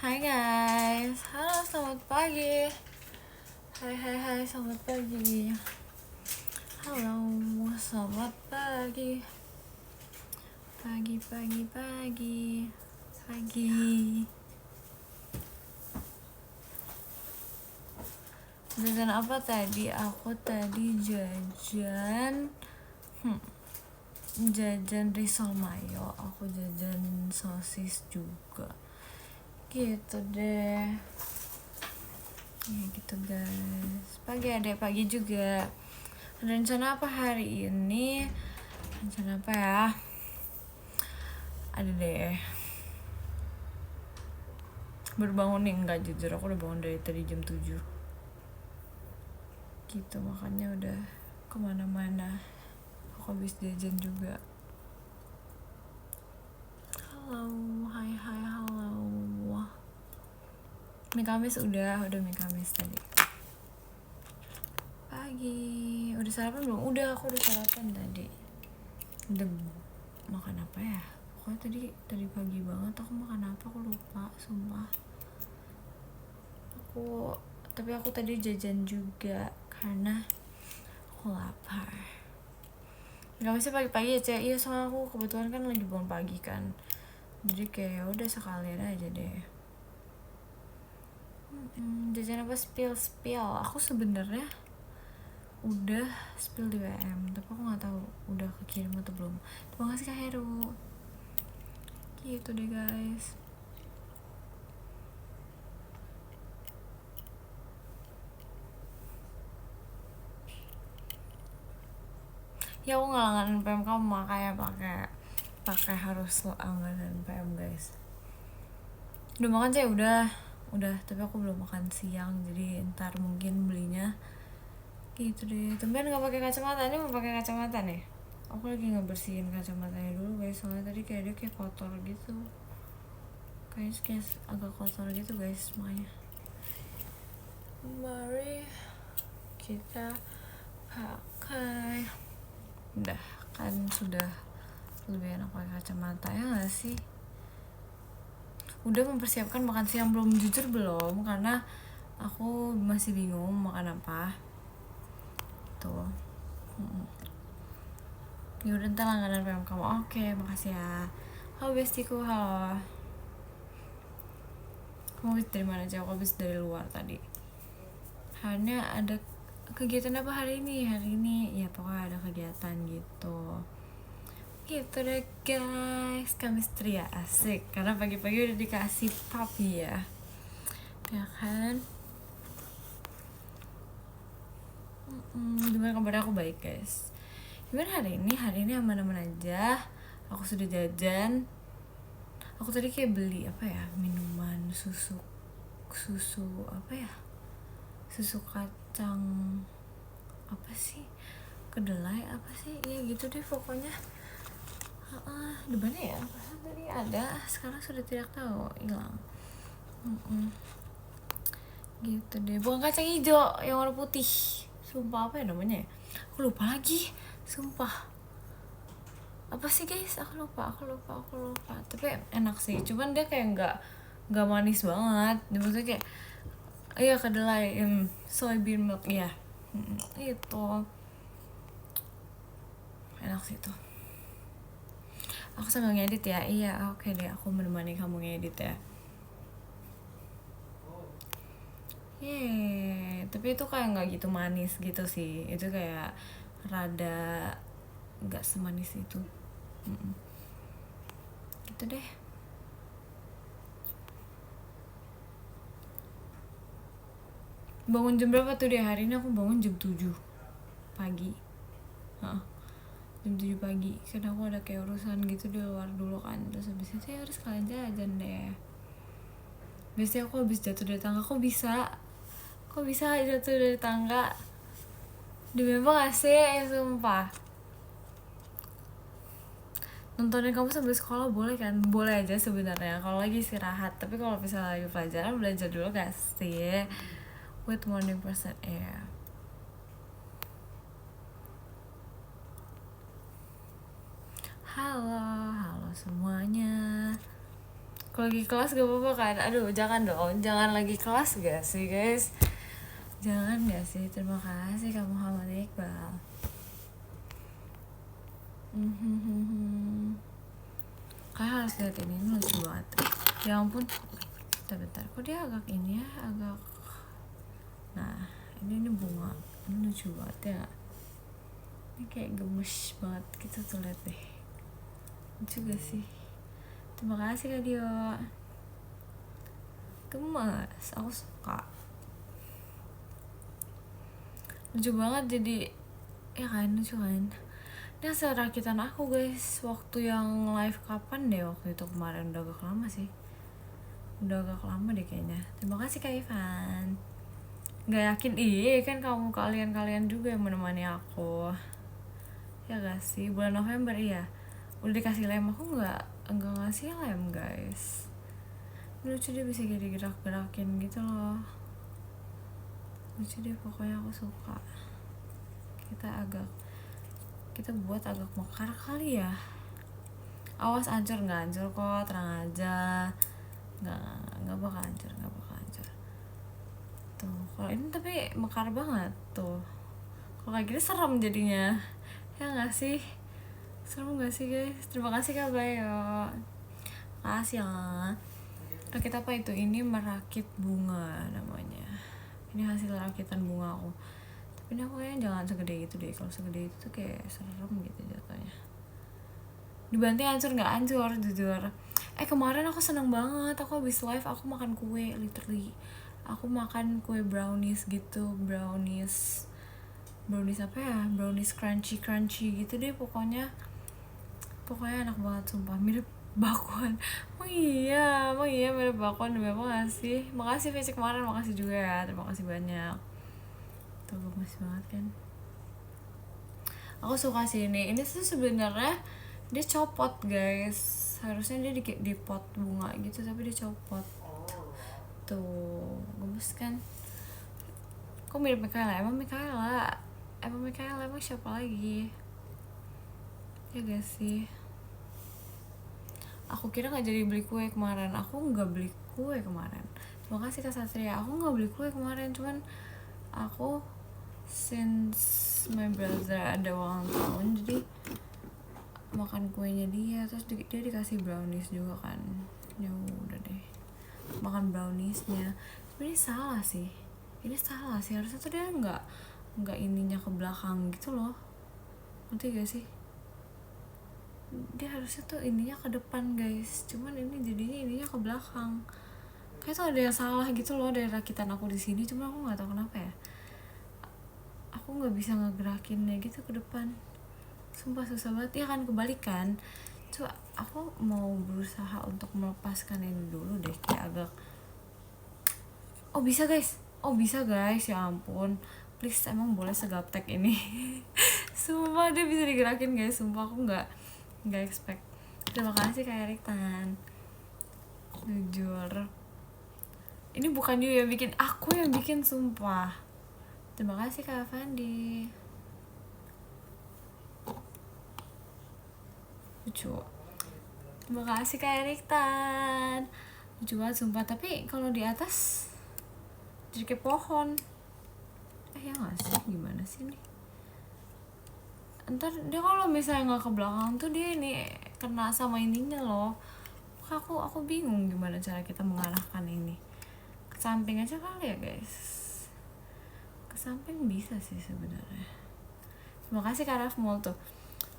Hai guys, halo selamat pagi. Hai selamat pagi. Halo selamat pagi. Pagi. Jajan apa tadi? Aku tadi jajan risol mayo. Aku jajan sosis juga. Gitu deh. Ya gitu guys. Pagi juga. Rencana apa hari ini? Rencana apa ya? Ada deh. Baru bangun nih, enggak jujur aku udah bangun dari tadi jam 7. Gitu makanya udah kemana-mana. Aku habis jajan juga. Halo, hai halo. Mie Kamis udah mie Kamis tadi. Pagi, udah sarapan belum? Udah, aku udah sarapan tadi. Udah makan apa ya? Pokoknya tadi pagi banget aku makan apa aku lupa, sumpah. Tapi aku tadi jajan juga karena aku lapar. Gak bisa pagi-pagi ya Cek. Iya soalnya aku kebetulan kan lagi bangun pagi kan. Jadi kayak udah sekalian aja deh. Jajan apa spill. Aku sebenarnya udah spill di WM, tapi aku nggak tahu udah kekirim atau belum. Terima kasih Kak Heru. Gitu deh guys. Ya aku nggak langganan PM kamu, makanya pakai harus langganan PM guys. Udah makan sih udah, tapi aku belum makan siang, jadi ntar mungkin belinya. Gitu deh. Tumben nggak pakai kacamata. Ini mau pakai kacamata nih. Aku lagi ngebersihin kacamatanya dulu guys, soalnya tadi kayak dia kayak kotor gitu. Kayaknya kayak agak kotor gitu guys, makanya. Mari kita pakai. Udah kan sudah lebih enak pakai kacamata ya nggak sih? Udah mempersiapkan makan siang belum? Jujur belum, karena aku masih bingung makan apa. Tuh. Ya udah ntar langganan PM kamu. Oke, makasih ya. Halo bestiku, halo. Kamu habis dari mana aja? Aku habis dari luar tadi. Hanya ada kegiatan apa hari ini? Ya pokoknya ada kegiatan gitu. Gitu deh guys. Kamis Tria asik. Karena pagi-pagi udah dikasih papi ya. Ya kan? Gimana kabar? Aku baik guys. Gimana hari ini? Hari ini aman-aman aja. Aku sudah jajan. Aku tadi kayak beli apa ya, minuman susu apa ya, susu kacang apa sih, kedelai apa sih, ya gitu deh pokoknya. Di mana ya, perasaan tadi ada, sekarang sudah tidak tahu, hilang. Gitu deh. Bukan kacang hijau yang warna putih, sumpah apa ya namanya ya, aku lupa lagi, sumpah apa sih guys, aku lupa. Tapi enak sih, cuman dia kayak nggak manis banget, maksudnya kayak iya kedelai, soybean milk ya, itu enak sih tuh. Aku sambil ngedit ya. Iya oke deh, aku menemani kamu ngedit ya. Yeay, tapi itu kayak nggak gitu manis gitu sih, itu kayak rada nggak semanis itu. Gitu deh. Bangun jam berapa tuh deh hari ini? Aku bangun jam 7 pagi. Jam 7 pagi karena aku ada kayak urusan gitu di luar dulu kan, terus habis itu ya harus kalian jajan deh. Biasanya aku habis jatuh dari tangga, kok bisa jatuh dari tangga demi apa gak sih ya, sumpah. Nontonin kamu sambil sekolah boleh kan? Boleh aja sebenarnya kalau lagi istirahat, tapi kalau misalnya lagi pelajaran belajar dulu gak sih? With morning person air. Halo semuanya. Kalau lagi kelas gak apa-apa kan? Aduh jangan dong, jangan lagi kelas gak sih guys? Jangan gak sih? Terima kasih Kak Muhammad Iqbal. Kalian harus lihat ini lucu banget. Ya ampun, bentar, kok dia agak ini ya, agak. Nah, ini bunga, ini lucu banget ya. Ini kayak gemes banget gitu tuh, lihat deh. Lucu gak sih? Terima kasih Kak Dio. Gemes, aku suka. Lucu banget jadi, ya kan, lucu kan. Ini hasil rakitan aku guys, waktu yang live kapan deh waktu itu kemarin, udah agak lama sih. Udah agak lama deh kayaknya. Terima kasih Kak Ivan. Gak yakin, kan kalian juga yang menemani aku. Ya gak sih, bulan November iya. Udah dikasih lem, aku gak ngasih lem guys. Lucu dia bisa jadi gerak-gerakin gitu loh. Lucu deh pokoknya, aku suka. Kita buat agak mekar kali ya. Awas hancur, nggak hancur kok, tenang aja. Nggak bakal hancur. Tuh, kalau ini tapi mekar banget tuh. Kalau kayak gini serem jadinya. Ya nggak sih? Serem nggak sih guys? Terima kasih Kak Bayo. Makasih ya. Rakit apa itu? Ini merakit bunga namanya. Ini hasil rakitan bunga aku. Ini aku kayaknya jangan segede itu deh. Kalau segede itu tuh kayak serem gitu jatuhnya. Dibanting hancur nggak hancur, jujur. Kemarin aku seneng banget. Aku habis live aku makan kue, literally. Aku makan kue brownies gitu, brownies apa ya? Brownies crunchy gitu deh pokoknya. Pokoknya enak banget sumpah, mirip bakwan. Oh iya mirip bakwan, demi apa gak sih? Makasih Vici kemarin, makasih juga ya. Terima kasih banyak. Tuh gemes banget kan. Aku suka sih ini tuh sebenarnya dia copot guys, harusnya dia di pot bunga gitu tapi dia copot. Tuh gemes kan. Kok mirip Mikaela? Emang siapa lagi ya gak sih? Aku kira gak jadi beli kue kemarin. Aku gak beli kue kemarin. Terima kasih Kak Satria. Aku gak beli kue kemarin, cuman aku since my brother ada ulang tahun jadi makan kuenya dia, terus dia dikasih brownies juga kan. Ya udah deh, makan browniesnya. Tapi ini salah sih, harusnya tuh dia nggak ininya ke belakang gitu loh, ngerti gak sih? Dia harusnya tuh ininya ke depan guys, cuman ini jadinya ininya ke belakang. Kayak tuh ada yang salah gitu loh dari rakitan aku di sini, cuma aku nggak tahu kenapa ya. Aku nggak bisa ngegerakinnya gitu ke depan, sumpah susah banget. Ya kan kebalikan. Coba aku mau berusaha untuk melepaskan ini dulu deh, kayak agak. Oh bisa guys, ya ampun, please, emang boleh segaptek ini? Sumpah dia bisa digerakin guys, sumpah aku nggak expect. Terima kasih Kak Erik Tan, jujur ini bukan you yang bikin, aku yang bikin sumpah. Terima kasih Kak Fandi, lucu. Terima kasih Kak Erik Tan, lucu banget sumpah. Tapi kalau di atas jadi kayak pohon. Ya nggak sih, gimana sih nih? Ntar dia kalau misalnya nggak ke belakang tuh dia ini kena sama ininya loh. Aku bingung gimana cara kita mengarahkan ini ke samping aja kali ya guys. Ke samping bisa sih sebenarnya. Terima kasih Kak Rafmul tuh,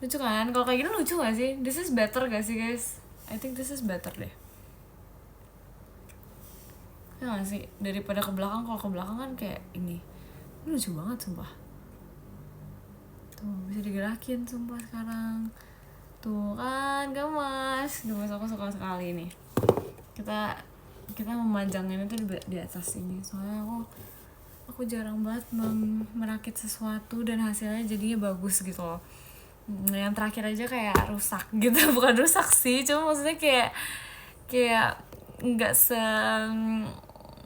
lucu kan? Kalau kayak gini lucu gak sih? This is better gak sih guys? I think this is better deh. Ya gak sih? Daripada ke belakang. Kalau ke belakang kan kayak ini lucu banget sumpah. Tuh bisa digerakin sumpah sekarang. Tuh kan gemes aku suka sekali nih. Kita memanjangin itu di atas ini. Soalnya aku jarang banget merakit sesuatu dan hasilnya jadinya bagus gitu loh. Yang terakhir aja kayak rusak gitu. Bukan rusak sih, cuma maksudnya kayak nggak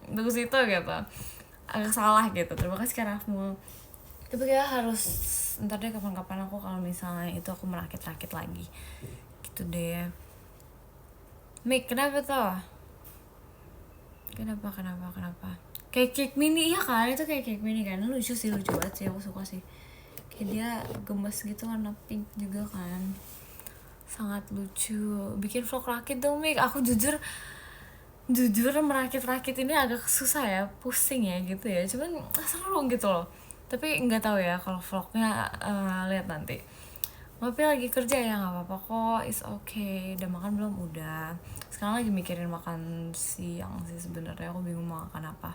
bagus itu gitu, agak salah gitu. Terima kasih Kak Rafmu. Tapi kayak harus ntar deh kapan-kapan aku kalau misalnya itu aku merakit-rakit lagi gitu deh. Mik, kenapa tuh? Kenapa? Kayak cake mini, iya kan? Itu kayak cake mini kan? Lucu banget sih, aku suka sih. Kayak dia gemes gitu, warna pink juga kan. Sangat lucu. Bikin vlog rakit dong, Mik. Aku jujur merakit-rakit ini agak susah ya, pusing ya gitu ya. Cuman seru gitu loh. Tapi nggak tahu ya kalau vlognya, lihat nanti. Tapi lagi kerja ya, nggak apa-apa kok, it's okay. Udah makan belum? Udah. Sekarang lagi mikirin makan siang sih sebenarnya. Aku bingung mau makan apa.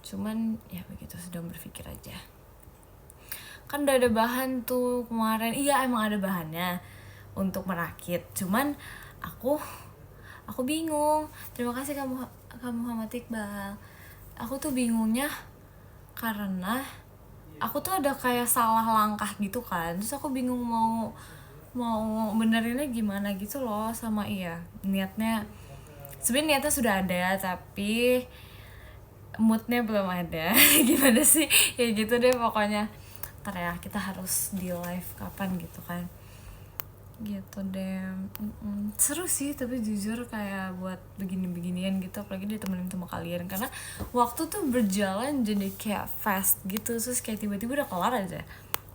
Cuman ya begitu, sedang berpikir aja. Kan udah ada bahan tuh kemarin. Iya, emang ada bahannya untuk merakit. Cuman aku bingung. Terima kasih kamu Muhammad Iqbal. Aku tuh bingungnya karena aku tuh ada kayak salah langkah gitu kan. Terus aku bingung mau benerinnya gimana gitu loh. Sama niatnya sebenarnya niatnya sudah ada, tapi moodnya belum ada. Gimana sih ya gitu deh pokoknya. Ntar ya, kita harus di live kapan gitu kan, gitu deh. Seru sih, tapi jujur kayak buat begini-beginian gitu, apalagi ditemenin sama kalian, karena waktu tuh berjalan jadi kayak fast gitu, terus kayak tiba-tiba udah kelar aja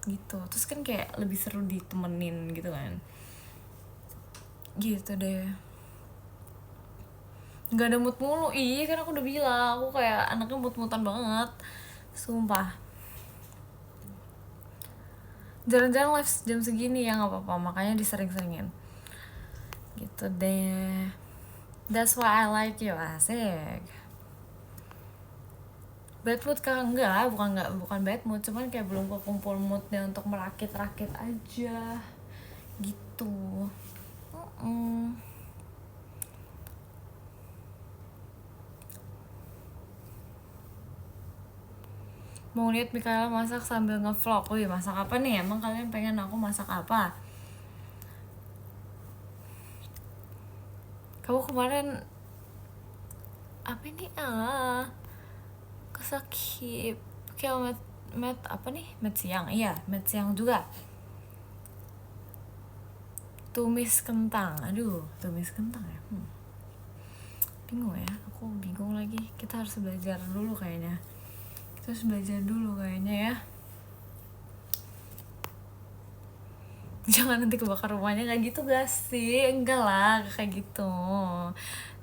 gitu. Terus kan kayak lebih seru ditemenin gitu kan, gitu deh. Nggak ada mood mulu, iya kan aku udah bilang aku kayak anaknya mood-moodan banget, sumpah. Jarang-jarang live jam segini ya, nggak apa-apa, makanya disering-seringin gitu deh. That's why I like you, asik. Bad mood kan? Enggak, bukan bad mood, cuman kayak belum kekumpul moodnya untuk merakit-rakit aja gitu. Mau lihat Mikaela masak sambil ngevlog. Wih, masak apa nih? Emang kalian pengen aku masak apa? Kamu kemarin apa ini? Kesakit kayak met apa nih? Met siang. Iya, met siang juga. Tumis kentang. Aduh, tumis kentang ya. Bingung ya, aku bingung lagi. Kita harus belajar dulu kayaknya. Ya. Jangan nanti kebakar rumahnya, kayak gitu gak sih? Enggak lah, kayak gitu.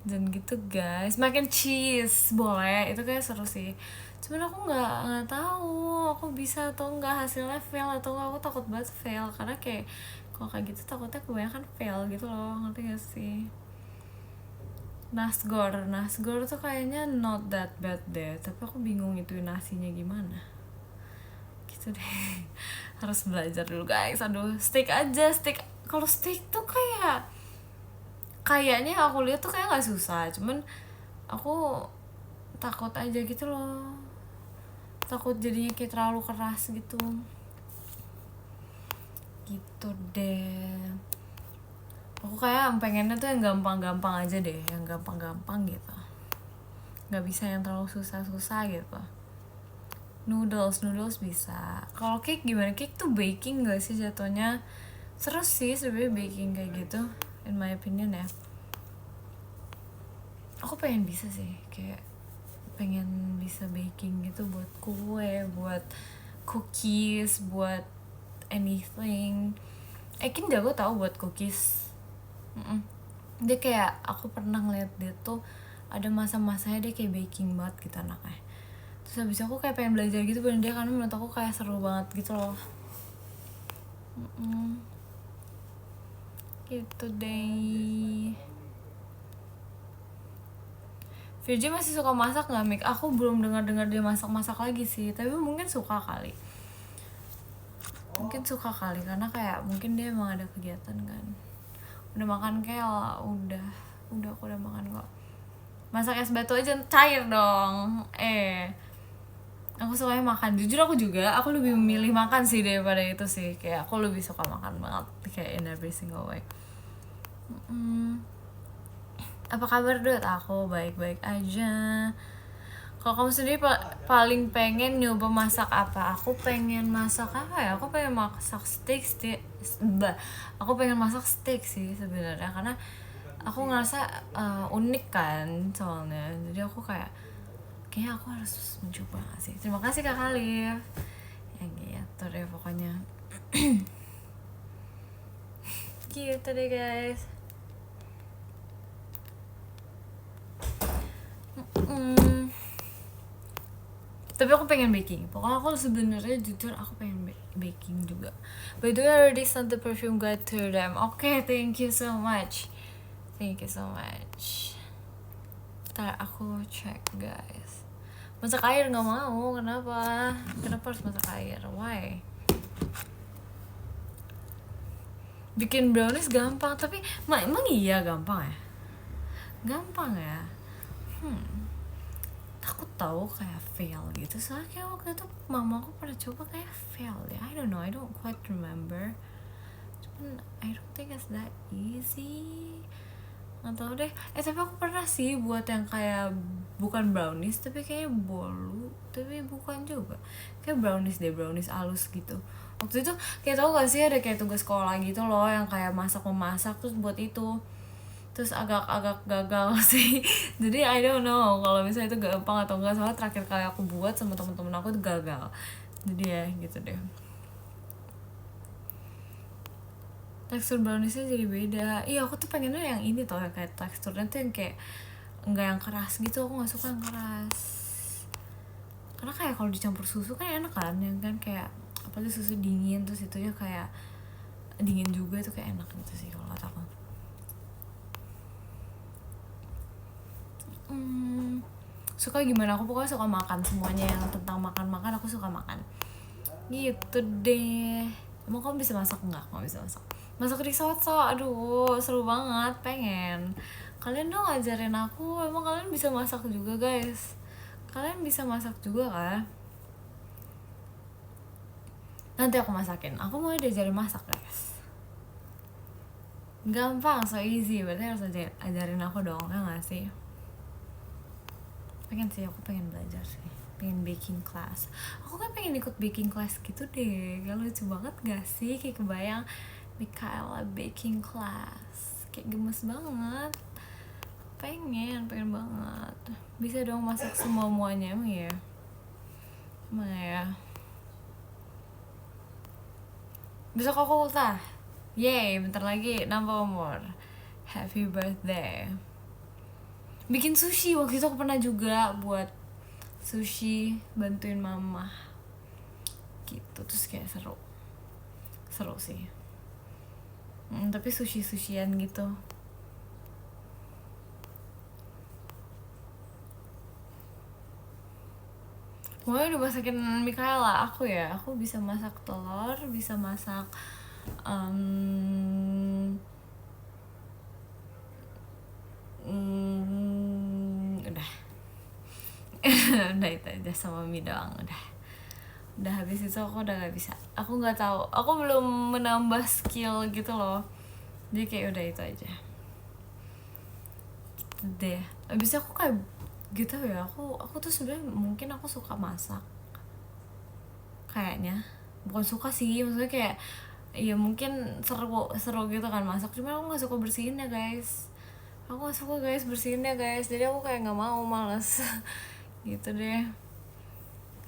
Jangan gitu guys. Mac and cheese boleh, itu kayak seru sih. Cuman aku nggak tahu aku bisa atau enggak, hasilnya fail atau enggak. Aku takut banget fail, karena kayak kalau kayak gitu takutnya kebanyakan fail gitu loh, ngerti gak sih? Nasgor tuh kayaknya not that bad deh, tapi aku bingung itu nasinya gimana gitu deh. Harus belajar dulu guys. Aduh, steak. Kalau steak tuh kayaknya aku lihat tuh kayak nggak susah, cuman aku takut aja gitu loh, takut jadinya kayak terlalu keras gitu deh. Aku kayak pengennya tuh yang gampang-gampang aja deh, yang gampang-gampang gitu, nggak bisa yang terlalu susah-susah gitu. Noodles bisa. Kalau cake gimana? Cake tuh baking gak sih jatuhnya? Seru sih sebenarnya baking kayak gitu, in my opinion ya. Aku pengen bisa sih, kayak pengen bisa baking gitu, buat kue, buat cookies, buat anything. Ekin jago tau buat cookies. Dia kayak, aku pernah ngeliat dia tuh ada masa-masanya dia kayak baking banget gitu anaknya. Terus habis itu aku kayak pengen belajar gitu bareng dia, karena menurut aku kayak seru banget gitu loh. Gitu deh. Virgi masih suka masak nggak, Mik? Aku belum dengar dia masak lagi sih, tapi mungkin suka kali. Karena kayak mungkin dia emang ada kegiatan kan. Udah makan kel? Udah aku udah makan kok. Masak es batu aja cair dong. Aku sukanya makan. Jujur aku lebih memilih makan sih daripada itu sih. Kayak aku lebih suka makan banget, kayak in every single way. Apa kabar, Dut? Aku baik-baik aja. Kalau kamu sendiri paling pengen nyoba masak apa? Aku pengen masak apa ya? Aku pengen masak steak. Aku pengen masak steak sih sebenarnya, karena aku ngerasa unik kan soalnya, jadi aku kayaknya aku harus mencoba gak sih. Terima kasih Kak Khalif ya gitu deh pokoknya. Gitu deh guys. Tapi aku pengen baking. Pokoknya aku sebenarnya jujur aku pengen baking juga. By the way, I already sent the perfume guide to them. Okay, thank you so much. Thank you so much. Ntar aku cek guys. Masak air nggak mau, kenapa? Kenapa harus masak air? Why? Bikin brownies gampang, tapi emang iya gampang ya? Gampang ya? Takut tahu kayak fail gitu. Soalnya kayak waktu itu mama aku pernah coba kayak fail ya. I don't know, I don't quite remember. Cuman I don't think it's that easy. Nggak tahu deh. Tapi aku pernah sih buat yang kayak bukan brownies tapi kayak bolu, tapi bukan juga. Kayak brownies deh, brownies halus gitu. Waktu itu kayak tau gak sih ada kayak tugas sekolah gitu loh yang kayak memasak terus buat itu. Terus agak gagal sih. Jadi I don't know kalau misalnya itu gampang atau enggak, soalnya terakhir kali aku buat sama temen-temen aku itu gagal. Jadi ya gitu deh. Tekstur browniesnya jadi beda. Iya aku tuh pengennya yang ini tuh yang kayak teksturnya tuh yang kayak enggak yang keras gitu. Aku nggak suka yang keras karena kayak kalau dicampur susu kan enak kan, yang kan kayak apalagi susu dingin terus itunya kayak dingin juga tuh kayak enak gitu sih kalau kata aku. Suka gimana, aku pokoknya suka makan semuanya yang tentang makan aku suka makan gitu deh. Emang kamu bisa masak? Enggak, kamu bisa masak risotto. Aduh seru banget, pengen kalian dong ngajarin aku. Emang kalian bisa masak juga guys? Kalian bisa masak juga kan? Nanti aku masakin, aku mau diajarin masak guys. Gampang, so easy. Berarti harus ajarin aku dong, ya gak sih? Pengen sih, aku pengen belajar sih, pengen baking class. Aku kan pengen ikut baking class gitu deh. Gak lucu banget gak sih? Kayak kebayang Michaela baking class, kayak gemes banget. Pengen banget. Bisa dong masak semua-muanya emang ya? Emang ya? Besok aku ultah. Yeay, bentar lagi nambah umur. Happy birthday. Bikin sushi, waktu itu aku pernah juga buat sushi, bantuin mama gitu, terus kayak seru sih. Tapi sushian gitu. Pokoknya udah masakin Michaela. Aku bisa masak telur, bisa masak udah itu aja sama mie doang. Udah habis itu aku udah gak bisa. Aku nggak tahu, aku belum menambah skill gitu loh, jadi kayak udah itu aja gitu deh. Abis aku kayak gitu ya, aku tuh sebenarnya mungkin aku suka masak kayaknya. Bukan suka sih, maksudnya kayak ya mungkin seru gitu kan masak, cuma aku nggak suka bersihinnya guys. Aku nggak suka guys bersihinnya guys, jadi aku kayak nggak mau, males. Gitu deh.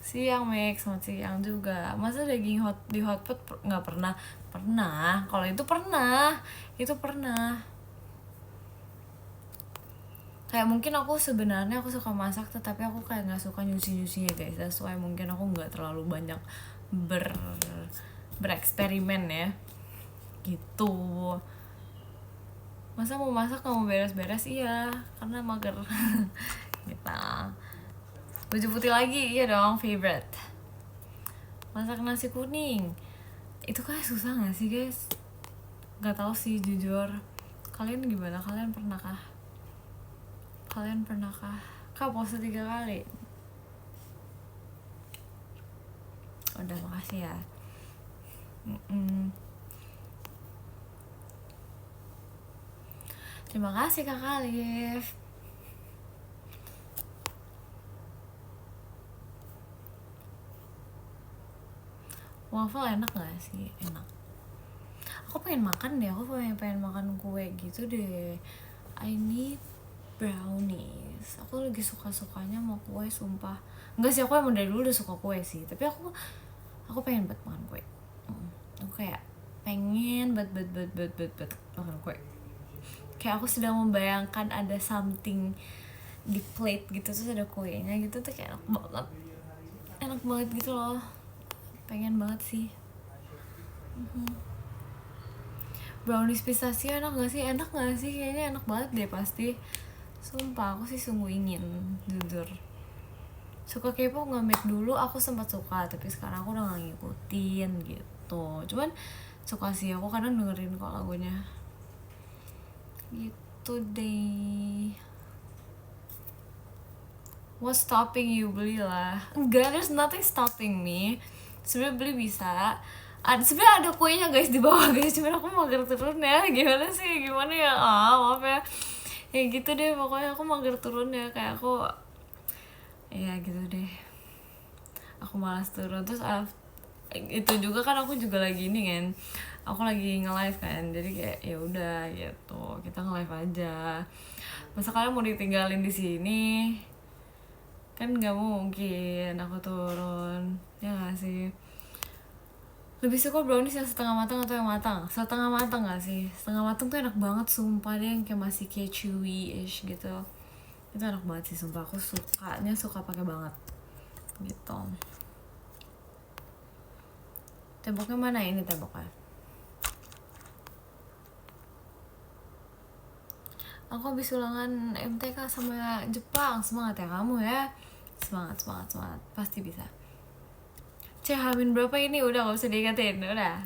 Siang Max, selamat siang juga. Masa daging di hotpot nggak pernah? Pernah. Kalau itu pernah. Kayak mungkin aku sebenarnya aku suka masak, tetapi aku kayak nggak suka nyuci ya guys. That's why mungkin aku nggak terlalu banyak bereksperimen ya. Gitu. Masa mau masak nggak mau beres-beres? Iya, karena mager. Gitu. Baju putih lagi, iya dong, favorite. Masak nasi kuning, itu kayak susah gak sih guys? Gak tahu sih jujur. Kalian gimana? Kalian pernahkah? Kak pose 3 kali. Udah, makasih ya. Terima kasih Kak Khalif. Waffle enak gak sih? Enak. Aku pengen makan deh, aku pengen makan kue gitu deh. I need brownies. Aku lagi suka-sukanya mau kue, sumpah. Enggak sih, aku emang dari dulu udah suka kue sih, tapi aku pengen banget makan kue. Aku kayak pengen banget makan kue. Kayak aku sedang membayangkan ada something di plate gitu, terus ada kuenya gitu tuh, kayak enak banget gitu loh. Pengen banget sih. Brownies pistachio enak gak sih? Enak gak sih? Kayaknya enak banget deh pasti. Sumpah aku sih sungguh ingin, jujur. Suka K-pop nge-make dulu aku sempat suka, tapi sekarang aku udah gak ngikutin gitu. Cuman suka sih, aku kadang dengerin kok lagunya gitu deh. What's stopping you? Beli lah. Enggak, there's nothing stopping me. Sebenernya beli bisa. Sebenernya ada kuenya guys di bawah guys, cuman aku mager turun ya. Gimana sih? Gimana ya? Maaf ya. Ya gitu deh, pokoknya aku mager turun ya. Kayak aku, ya gitu deh. Aku malas turun. Terus itu juga kan aku juga lagi ini kan. Aku lagi nge-live kan. Jadi kayak ya udah gitu. Kita nge-live aja. Masa kalian mau ditinggalin di sini? Kan nggak mungkin aku turun, ya nggak sih. Lebih suka brownies yang setengah matang atau yang matang? Setengah matang nggak sih? Setengah matang tuh enak banget sumpah deh, yang kayak masih kayak chewy-ish gitu. Itu enak banget sih sumpah, aku suka pakai banget gitu. Temboknya mana ini temboknya? Aku habis ulangan MTK sama Jepang. Semangat ya kamu ya. Semangat. Pasti bisa. Hamin berapa ini? Udah gak usah diingetin. Udah.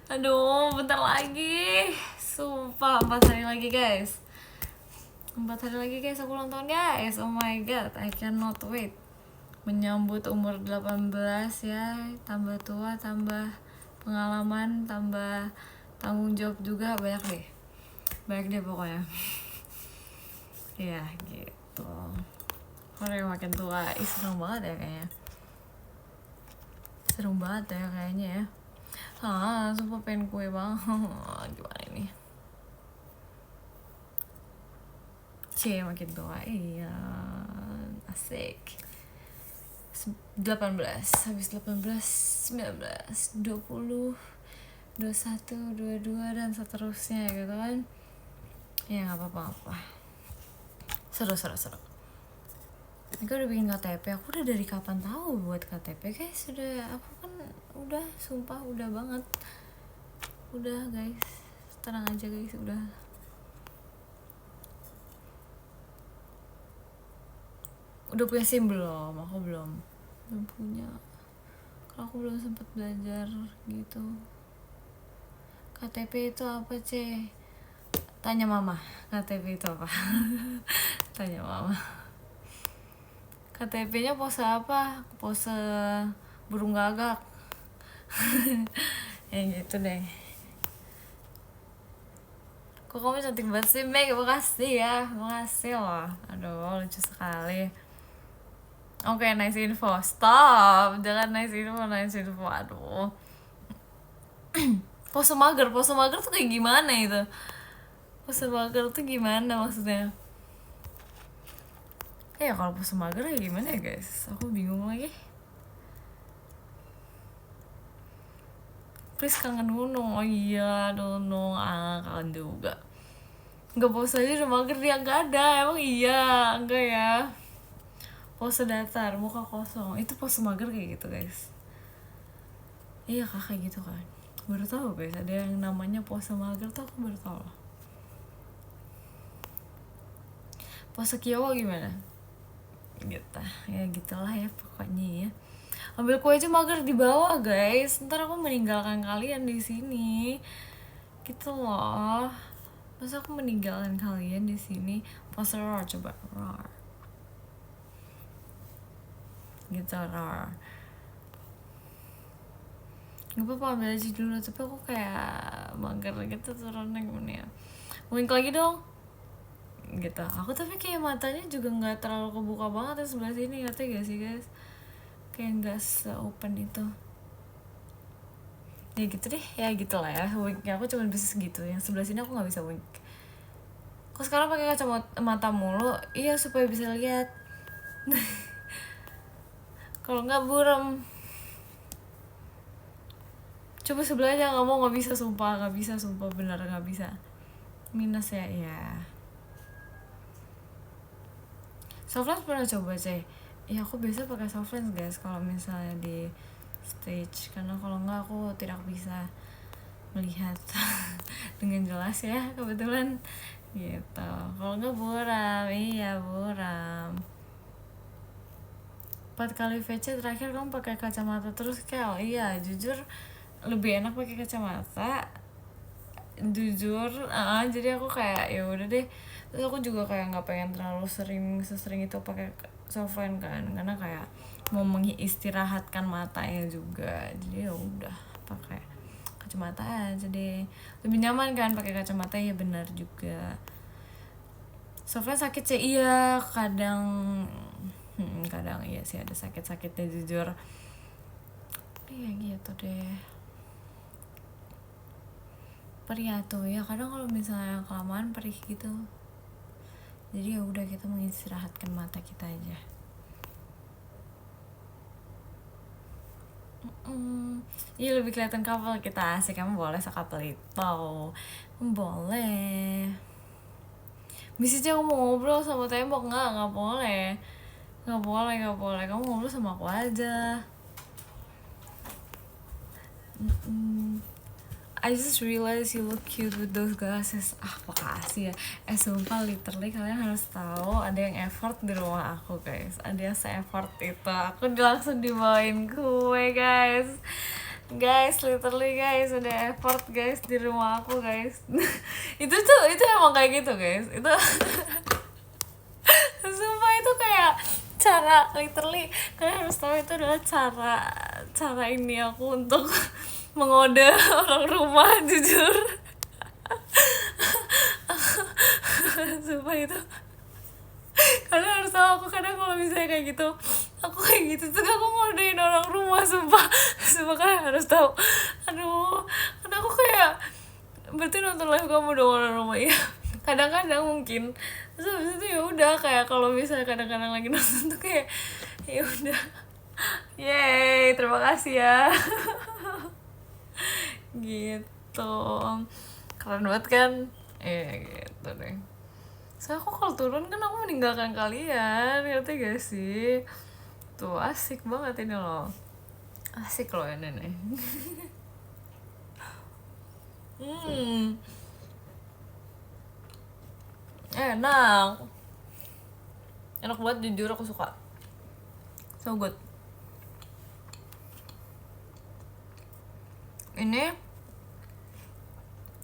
Aduh, bentar lagi. Sumpah, 4 hari lagi guys. 4 hari lagi guys, aku ulang tahun guys. Oh my god, I cannot wait. Menyambut umur 18 ya. Tambah tua, tambah pengalaman, tambah tanggung jawab juga. Banyak deh pokoknya. Ya gitu. Orang yang makin tua, serem banget ya kayaknya. Serem banget ya kayaknya ya. Sumpah pengen kue banget. Gimana ini? Makin tua, iya. Asik. 18, habis 18, 19, 20, 21, 22 dan seterusnya gitu kan. Ya gak apa-apa. Seru. Aku udah bikin KTP, aku udah dari kapan tahu buat KTP guys. Aku kan udah, sumpah udah banget. Udah guys, tenang aja guys, udah. Udah punya SIM belum? Aku belum punya. Kalau aku belum sempat belajar gitu. KTP itu apa Tanya mama, KTP itu apa? Tanya mama. KTP-nya pose apa? Pose burung gagak. Ya gitu deh. Kok kamu cantik banget sih, Meg? Makasih ya, makasih loh. Aduh, lucu sekali. Oke, nice info. Stop, jangan nice info. Aduh. Pose mager tuh kayak gimana itu? Pose mager tuh gimana maksudnya? Ya kalau pose mager ya gimana ya guys? Aku bingung lagi. Please kangen Nunung. Oh iya, Nunung. Kangen juga. Nggak pose aja udah mager dia, nggak ada. Emang iya, enggak ya. Pose datar, muka kosong. Itu pose mager kayak gitu guys. Iya kak, kayak gitu kan. Baru tahu guys, ada yang namanya pose mager tuh, aku baru tahu. Pose Kiowa gimana? Gitu, ya gitulah ya pokoknya ya. Ambil kue aja mager di bawah guys, ntar aku meninggalkan kalian di sini gitu loh. Masa aku meninggalkan kalian di sini? Pose roar, coba roar gitu, roar. Gak apa-apa, ambil aja dulu, tapi aku kayak mager gitu turunnya, gimana ya. Wink lagi dong gitu. Aku tapi kayak matanya juga nggak terlalu kebuka banget ya sebelah sini, ngerti gak sih guys? Kayak nggak se-open itu. Ya gitu deh, ya gitu lah ya. Winknya aku cuma bisa segitu. Yang sebelah sini aku nggak bisa wink. Kok sekarang pakai kacamata mulu? Iya supaya bisa lihat. Kalau nggak buram. Coba sebelahnya nggak bisa sumpah bener nggak bisa. Minus ya, iya. Soft lens pernah coba sih. Ya aku biasa pakai soft lens guys kalau misalnya di stage, karena kalau nggak aku tidak bisa melihat dengan jelas ya kebetulan gitu. Kalau nggak buram, iya buram. 4 kali VC terakhir kamu pakai kacamata terus Kel? Iya jujur lebih enak pakai kacamata, jujur. Jadi aku kayak ya udah deh. Terus aku juga kayak nggak pengen terlalu sesering itu pakai softlens kan, karena kayak mau mengistirahatkan matanya juga, jadi ya udah pakai kacamata aja deh, lebih nyaman kan pakai kacamata. Ya benar juga, softnya sakit sih iya kadang. Kadang iya sih ada sakit-sakitnya jujur. Iya gitu deh, perih tuh ya kadang kalau misalnya kelamaan perih gitu. Jadi ya udah kita mengistirahatkan mata kita aja. Iya lebih kelihatan couple kita, asik. Kamu boleh se-couple itu, boleh. Bisa aku mau ngobrol sama tembok, nggak boleh, nggak boleh. Kamu ngobrol sama aku aja. I just realized you look cute with those glasses. Makasih ya. Sumpah literally kalian harus tahu ada yang effort di rumah aku guys. Ada yang se-effort itu. Aku langsung dibawain kue guys. Guys, literally guys, ada effort guys di rumah aku guys. itu emang kayak gitu guys. Itu sumpah itu kayak cara literally kalian harus tahu itu adalah cara ini aku untuk mengode orang rumah jujur. Sumpah itu kalian harus tahu aku kadang kalau misalnya kayak gitu tuh aku ngodein orang rumah. Sumpah kalian harus tahu. Aduh, karena aku kayak berarti nonton live kamu dong orang rumah ya. Kadang-kadang mungkin terus habis itu ya udah kayak kalau misalnya kadang-kadang lagi nonton tuh kayak ya udah, yeay terima kasih ya. Gitu, keren banget kan. Gitu deh. Soalnya aku kalau turun kan aku meninggalkan kalian, ngerti gak sih? Tuh asik banget ini loh, asik loh ini nih. Enak banget jujur, aku suka, so good. Ini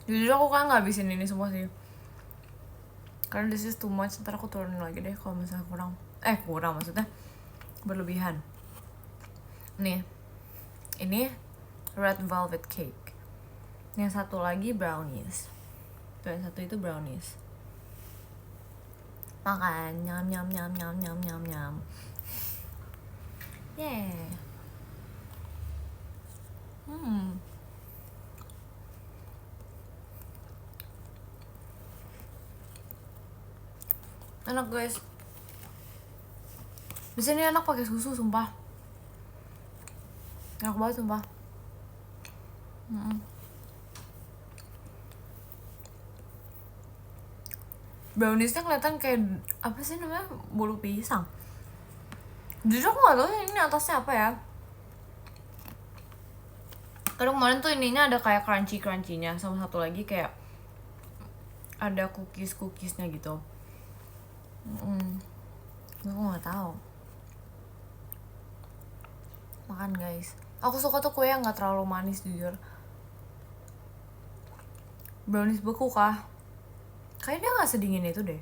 jujur aku kan nggak habisin ini semua sih, karena this is too much. Ntar aku turunin lagi deh kalau misalnya kurang maksudnya berlebihan. Nih, ini red velvet cake, yang satu lagi brownies. Tuh yang satu itu brownies. Makan, nyam. Yeah. Enak guys. Biasanya enak pakai susu sumpah. Enak banget sumpah. Browniesnya kelihatan kayak apa sih namanya, bolu pisang. Jujur aku nggak tahu ini atasnya apa ya. Karena kemarin tuh ininya ada kayak crunchy-nya, sama satu lagi kayak ada cookiesnya gitu. Aku nggak tahu. Makan guys. Aku suka tuh kue yang nggak terlalu manis jujur. Brownies beku kah? Kayaknya dia nggak sedingin itu deh.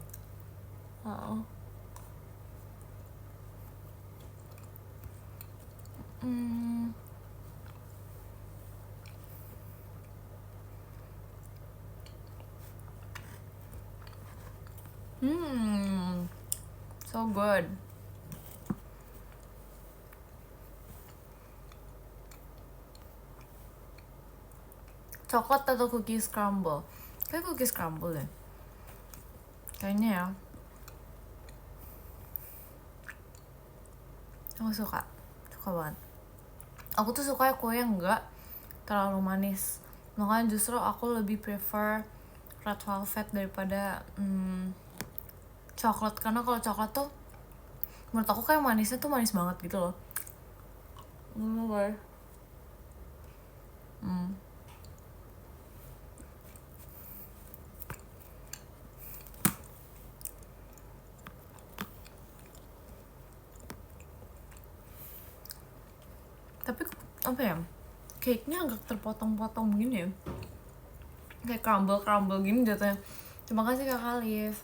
So good. Coklat atau cookies crumble? Kayak cookies crumble deh. kayaknya ya. Aku suka banget. Aku tuh suka kue yang enggak terlalu manis, makanya justru aku lebih prefer red velvet daripada coklat, karena kalau coklat tuh menurut aku kayak manisnya tuh manis banget gitu loh. Tapi apa ya, cake-nya agak terpotong-potong gini ya, kayak crumble gini jatuhnya. Terima kasih Kak Khalif.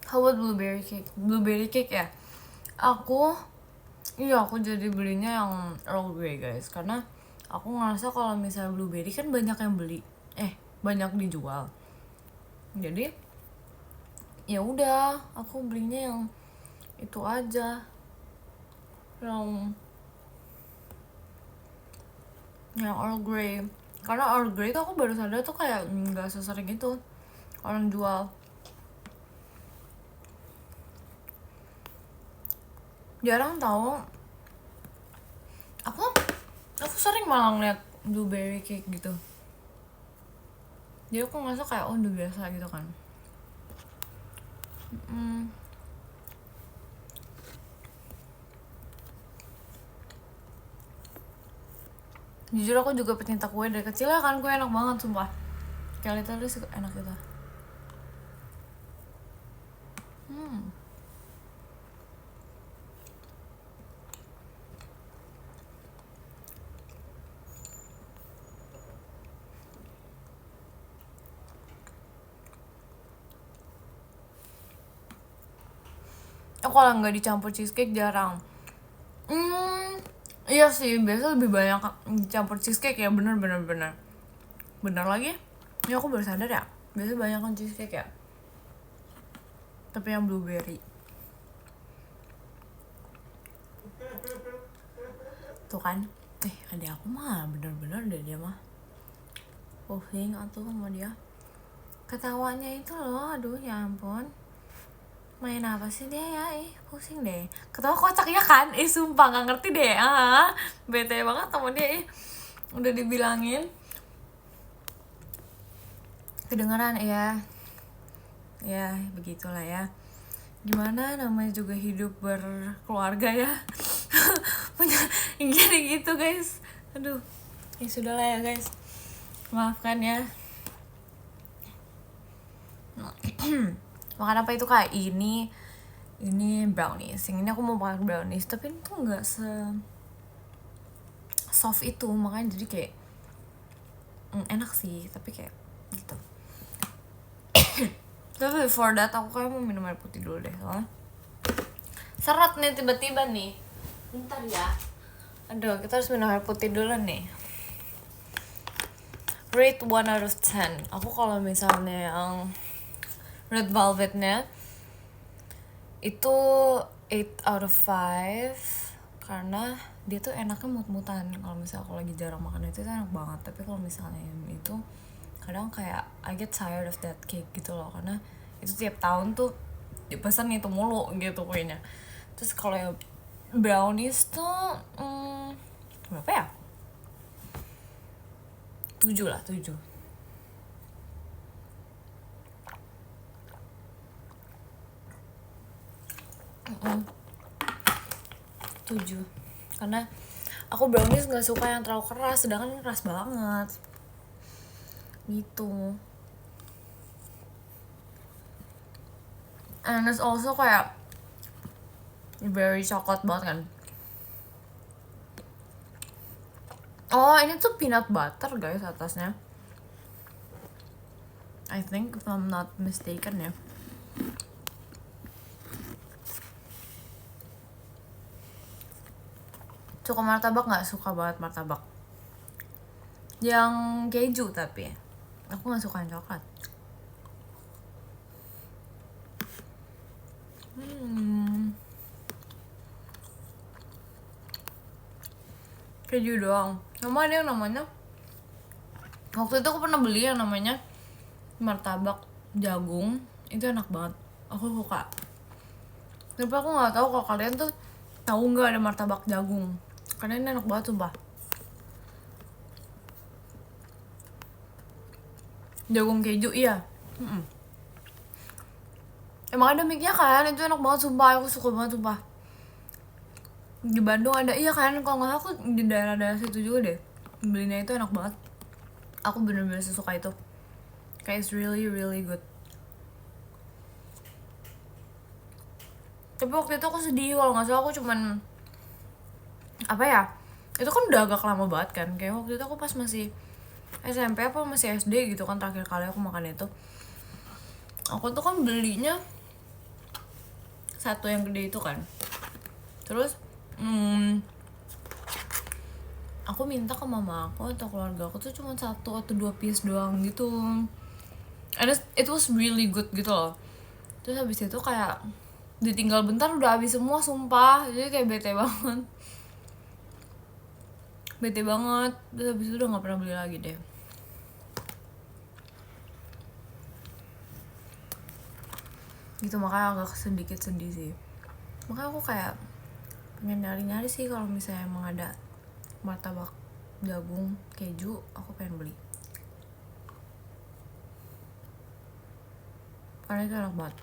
How about blueberry cake? Blueberry cake ya, aku jadi belinya yang Earl Grey guys, karena aku ngerasa kalau misalnya blueberry kan banyak yang beli, banyak dijual, jadi ya udah aku belinya yang itu aja, yang Earl Grey. Karena Earl Grey tuh aku baru sadar tuh kayak nggak sesering itu orang jual. Jarang tahu. Aku sering malah ngeliat blueberry cake gitu. Jadi aku ngerasa kayak udah biasa gitu kan. Jujur aku juga pecinta kue dari kecil ya kan, kue enak banget sumpah. Kayak literally enak gitu. Aku kalau nggak dicampur cheesecake jarang. Iya sih, biasa lebih banyak dicampur cheesecake ya, bener lagi. Ini aku baru sadar ya, biasa banyak kan cheesecake ya, tapi yang blueberry tuh kan. Adik aku mah bener-bener deh, dia mah pusing atuh sama dia ketawanya itu loh. Aduh ya ampun, main apa sih dia ya, pusing deh. Ketawa kocak ya kan, sumpah gak ngerti deh. Bete banget sama dia, udah dibilangin kedengeran ya begitulah ya. Gimana namanya juga hidup berkeluarga ya. Punya gini gitu guys. Aduh, ya sudahlah ya guys, maafkan ya. Makan apa itu Kak? Ini brownies. Yang ini aku mau makan brownies, tapi itu nggak soft itu, makanya jadi kayak enak sih, tapi kayak gitu. Tapi before that aku kayak mau minum air putih dulu deh, soalnya seret nih tiba-tiba nih. Bentar ya. Aduh, kita harus minum air putih dulu nih. Rate 1 out of 10. Aku kalau misalnya yang red velvetnya itu 8 out of 5, karena dia tuh enaknya mut-mutan. Kalau misalnya aku lagi jarang makan itu enak banget. Tapi kalau misalnya yang itu kadang kayak I get tired of that cake gitu loh, karena itu tiap tahun tuh dipesan itu mulu gitu kuenya. Terus kalau yang brownies tuh berapa ya, 7 lah, 7. Karena aku brownies nggak suka yang terlalu keras, sedangkan keras banget gitu. And it's also kayak very coklat banget kan. Oh, ini tuh peanut butter guys atasnya, I think, if I'm not mistaken ya. Suka martabak nggak? Suka banget martabak yang keju, tapi aku nggak suka yang coklat. Keju doang. Sama ada yang namanya, waktu itu aku pernah beli yang namanya martabak jagung. Itu enak banget, aku suka. Tapi aku nggak tahu kalau kalian tuh tahu nggak ada martabak jagung, karena ini enak banget sumpah. Jagung keju, iya. Emang ada micnya kan, itu enak banget sumpah, aku suka banget sumpah. Di Bandung ada, iya kan, kalau nggak salah aku di daerah-daerah situ juga deh belinya. Itu enak banget, aku bener-bener sesuka itu, kayak it's really really good. Tapi waktu itu aku sedih, kalau nggak salah aku cuman apa ya, itu kan udah agak lama banget kan, kayak waktu itu aku pas masih SMP apa masih SD gitu kan, terakhir kali aku makan itu. Aku tuh kan belinya satu yang gede itu kan, terus aku minta ke mama aku atau keluarga aku tuh cuma 1 atau 2 piece doang gitu. And it was really good gitu loh. Terus habis itu kayak ditinggal bentar udah habis semua sumpah, jadi kayak bete banget. Bete banget. Terus habis itu udah gak pernah beli lagi deh. Gitu, makanya agak sedikit sedih sih. Makanya aku kayak pengen nyari-nyari sih kalau misalnya emang ada martabak jagung keju, aku pengen beli. Karena itu enak banget.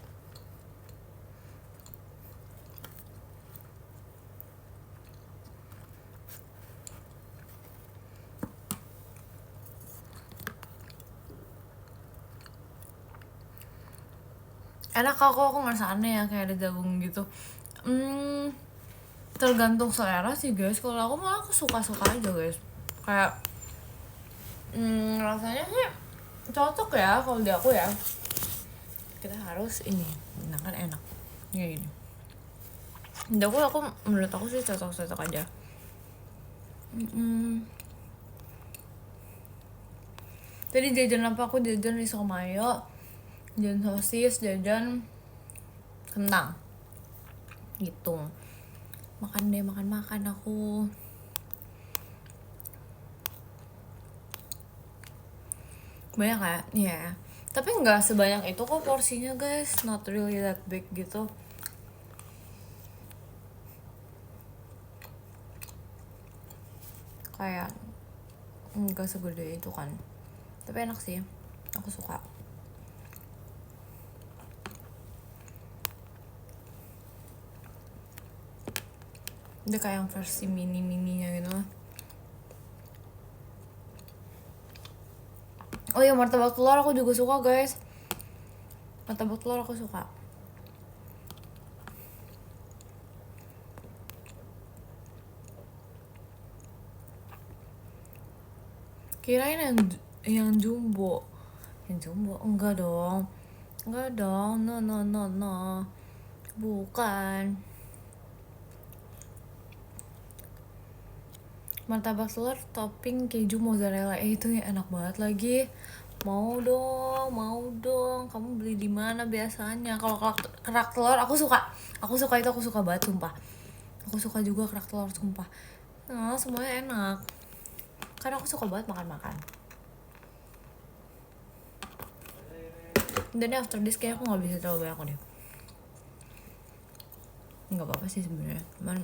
Enak, aku ngerasa aneh ya kayak ada jagung gitu. Tergantung selera sih guys. Kalau aku malah aku suka-suka aja guys. Kayak rasanya sih cocok ya kalau di aku ya. Kita harus ini, nah kan enak kayak gini. Di aku menurut aku sih cocok-cocok aja. Tadi jajan apa, aku jajan riso mayo, jajan sosis, jajan kentang gitu. Makan deh, makan aku. Banyak ya? Iya. Tapi nggak sebanyak itu kok porsinya guys, not really that big gitu. Kayak nggak segede itu kan. Tapi enak sih, aku suka. Dia kayak yang versi mini-mininya gitu. Oh iya, martabak telur aku juga suka guys. Martabak telur aku suka. Kirain yang jumbo. Yang jumbo enggak dong. No. Bukan. Martabak telur topping keju mozzarella. Itu yang enak banget lagi. Mau dong. Kamu beli di mana biasanya? Kalau kerak telur aku suka. Aku suka itu, aku suka banget sumpah. Aku suka juga kerak telur sumpah. Nah, semuanya enak. Karena aku suka banget makan. Dan after this kayak aku nggak bisa terlalu banyak deh. Nggak apa-apa sih sebenarnya. Cuman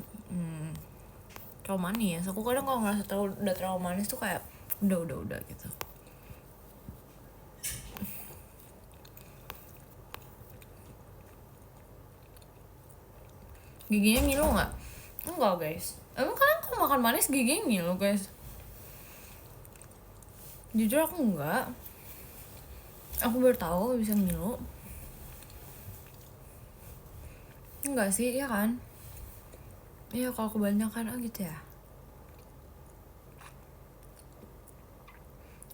terlalu manis. Aku kadang kalau ngerasa udah terlalu manis tuh kayak udah gitu. Giginya ngilu nggak? Enggak guys. Emang kalian kalau makan manis giginya ngilu guys? Jujur aku enggak. Aku baru tahu bisa ngilu. Enggak sih, iya kan? Iya, kalau kebanyakan gitu ya.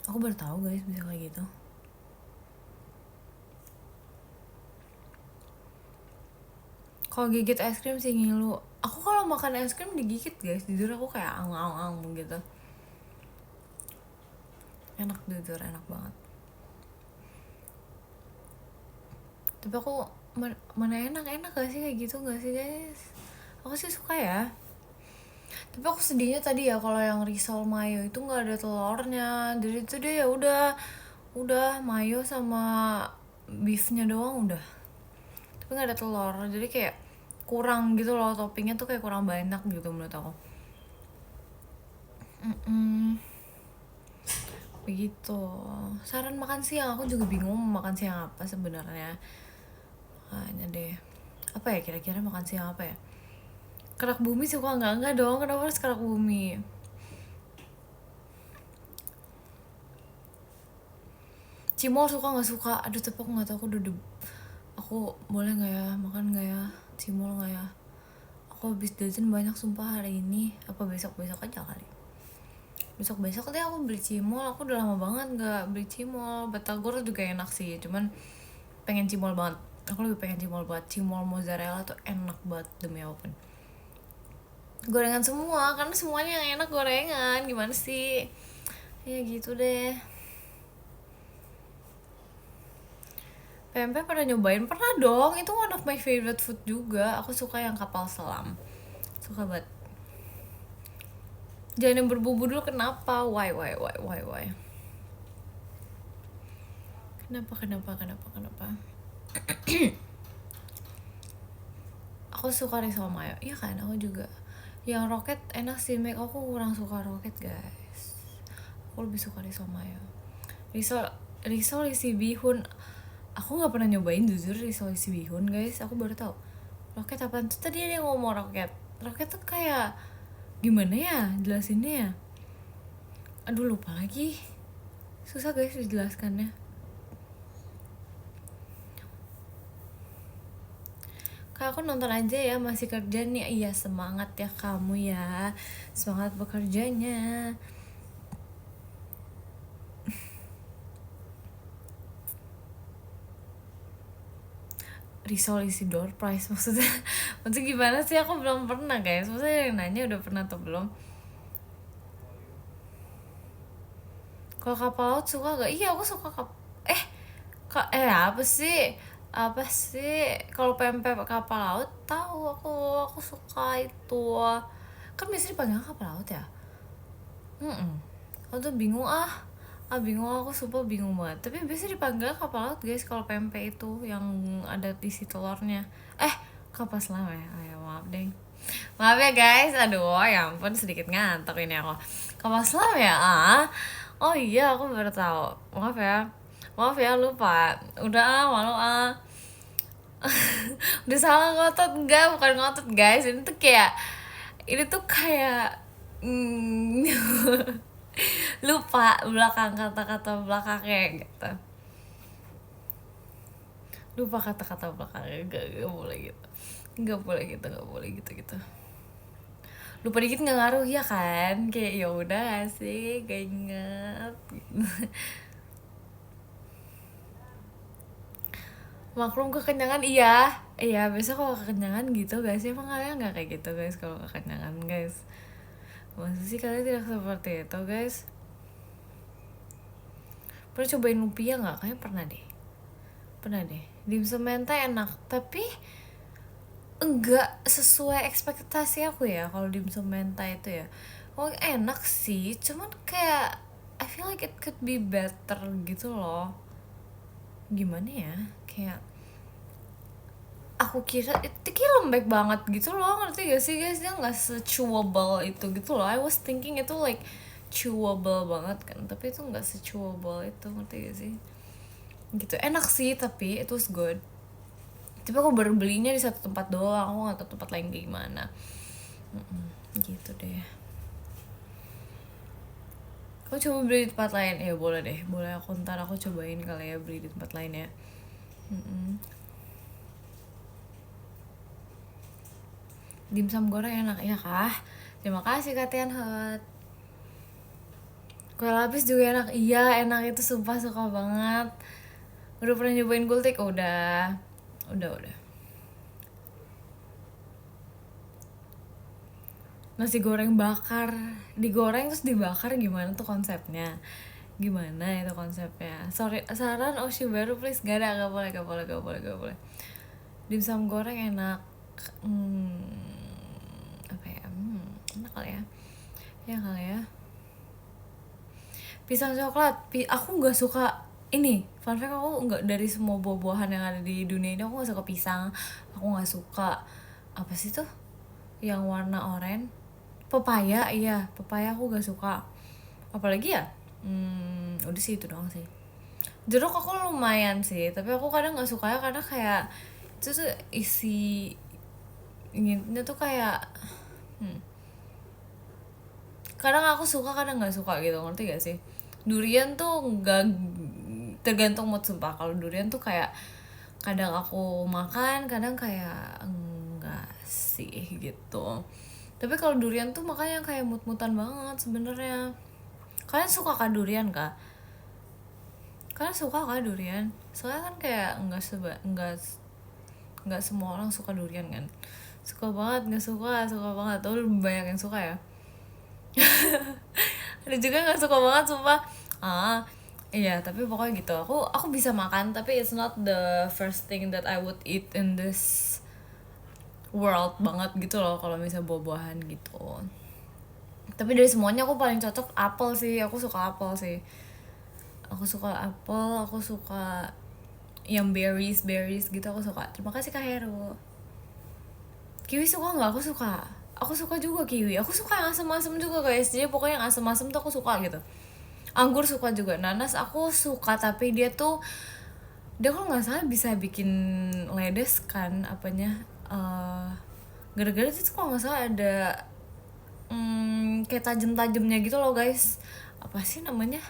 Aku baru tahu guys bisa kayak gitu. Kalau gigit es krim sih ngilu. Aku kalau makan es krim digigit guys, jujur aku kayak ang gitu. Enak, jujur enak banget. Tapi aku mana enak gak sih kayak gitu gak sih guys? Aku sih suka ya. Tapi aku sedihnya tadi ya kalau yang risol mayo itu nggak ada telurnya. Jadi itu deh ya udah mayo sama beefnya doang udah. Tapi nggak ada telur. Jadi kayak kurang gitu loh, toppingnya tuh kayak kurang banyak gitu menurut aku. Begitu. Saran makan siang, aku juga bingung mau makan siang apa sebenarnya. Hanya deh. Apa ya kira-kira makan siang apa ya? Kerak bumi suka enggak dong, kenapa harus kerak bumi? Cimol suka nggak suka? Aduh tapi aku nggak tahu aku boleh nggak ya makan nggak ya cimol nggak ya? Aku habis jajan banyak sumpah hari ini. Apa besok aja kali? Besok deh aku beli cimol. Aku udah lama banget nggak beli cimol. Batagor juga enak sih, cuman pengen cimol banget. Aku lebih pengen cimol banget. Cimol mozzarella tuh enak banget demi apapun. Gorengan semua, karena semuanya yang enak gorengan. Gimana sih? Ya gitu deh. PMP pernah nyobain? Pernah dong, itu one of my favorite food juga. Aku suka yang kapal selam. Suka banget. Jangan yang berbubu dulu, kenapa? Why? Kenapa? Aku suka risol mayo. Iya kan, aku juga. Yang roket enak sih, make aku kurang suka roket guys. Aku lebih suka risol mayo. Risol isi bihun. Aku nggak pernah nyobain jujur risol isi bihun guys. Aku baru tahu. Roket apaan tuh? Tadi ada yang ngomong roket. Roket tuh kayak gimana ya jelasinnya ya? Aduh lupa lagi. Susah guys dijelaskannya. Kak aku nonton aja ya, masih kerja nih. Iya semangat ya kamu ya. Semangat bekerjanya. Risol isi door prize maksudnya gimana sih? Aku belum pernah guys. Maksudnya yang nanya udah pernah atau belum? Kalau kapal laut suka gak? Iya aku suka apa sih kalau PMP kapal laut tahu aku suka itu. Kan biasanya dipanggil kapal laut ya. Aku tuh bingung bingung, aku sumpah bingung banget. Tapi biasanya dipanggil kapal laut guys kalau PMP itu yang ada isi telurnya. Kapal selam ya. Ayo maaf deh. Maaf ya guys, aduh ya ampun sedikit ngantuk ini aku. Kapal selam ya? Oh iya aku baru tahu. Maaf ya lupa. Udah malu udah salah ngotot, enggak bukan ngotot guys, ini tuh kayak lupa belakang kata-kata belakangnya gitu, lupa kata-kata belakangnya. Gak boleh gitu, nggak boleh gitu. Lupa dikit nggak ngaruh ya kan, kayak ya udah sih gak inget. Maklum kekenyangan, iya biasa kalau kekenyangan gitu guys. Emang kalian nggak kayak gitu guys kalau kekenyangan guys? Masa sih kalian tidak seperti itu guys? Pernah cobain lumpia nggak? Kayaknya pernah deh. Dimsum mentai enak tapi enggak sesuai ekspektasi aku ya kalau dimsum mentai itu ya. Oh enak sih, cuman kayak I feel like it could be better gitu loh. Gimana ya, kayak aku kira itu kayak lembek banget gitu loh, ngerti gak sih guys? Dia nggak se-chewable itu gitu loh. I was thinking itu like chewable banget kan, tapi itu nggak se-chewable itu, ngerti gak sih? Gitu enak sih tapi it was good. Tapi aku baru belinya di satu tempat doang, aku nggak tahu tempat lain kayak gimana. Gitu deh. Aku coba beli di tempat lain ya, boleh deh, boleh aku ntar aku cobain kali ya beli di tempat lain ya. Dimsum goreng enak ya kah? Terima kasih Kak Tianhut. Kue lapis juga enak, iya enak itu sumpah suka banget. Udah pernah nyobain gultik? Udah. Nasi goreng bakar, digoreng terus dibakar, gimana tuh konsepnya? Gimana itu konsepnya? Sorry, saran Oshi baru please. Gak boleh. dimsum goreng enak. Apa ya, enak kali ya, ya kali ya. Pisang coklat, aku nggak suka ini. Fun fact, aku nggak, dari semua buah-buahan yang ada di dunia ini aku nggak suka pisang. Aku nggak suka apa sih tuh yang warna oranye, pepaya. Iya, pepaya aku nggak suka. Apalagi ya, udah sih itu doang sih. Jeruk aku lumayan sih, tapi aku kadang nggak suka ya karena kayak itu tuh isi ini tuh kayak kadang aku suka kadang nggak suka gitu, ngerti gak sih? Durian tuh nggak, tergantung mood sumpah. Kalau durian tuh kayak kadang aku makan, kadang kayak enggak sih gitu. Tapi kalau durian tuh makanya kayak mood-moodan banget sebenarnya. Kalian suka kan durian kah? Kalian suka kan durian? Soalnya kan kayak nggak semua orang suka durian kan. Suka banget, nggak suka, suka banget. Tuh lebih banyak yang suka ya. Ada juga nggak suka banget sumpah. Iya, tapi pokoknya gitu. Aku bisa makan, tapi it's not the first thing that I would eat in this world banget gitu loh kalau misalnya buah-buahan gitu. Tapi dari semuanya aku paling cocok apel sih. Aku suka apel sih. Aku suka apel, aku suka yang berries gitu, aku suka. Terima kasih Kak Heru. Kiwi suka nggak? Aku suka. Aku suka juga kiwi. Aku suka yang asam-asam juga guys. Jadi pokoknya yang asam-asam tuh aku suka gitu. Anggur suka juga. Nanas aku suka, tapi dia kalau nggak salah bisa bikin ledes kan apanya. Gara-gara itu kalau nggak salah ada kayak tajem-tajemnya gitu loh guys. Apa sih namanya?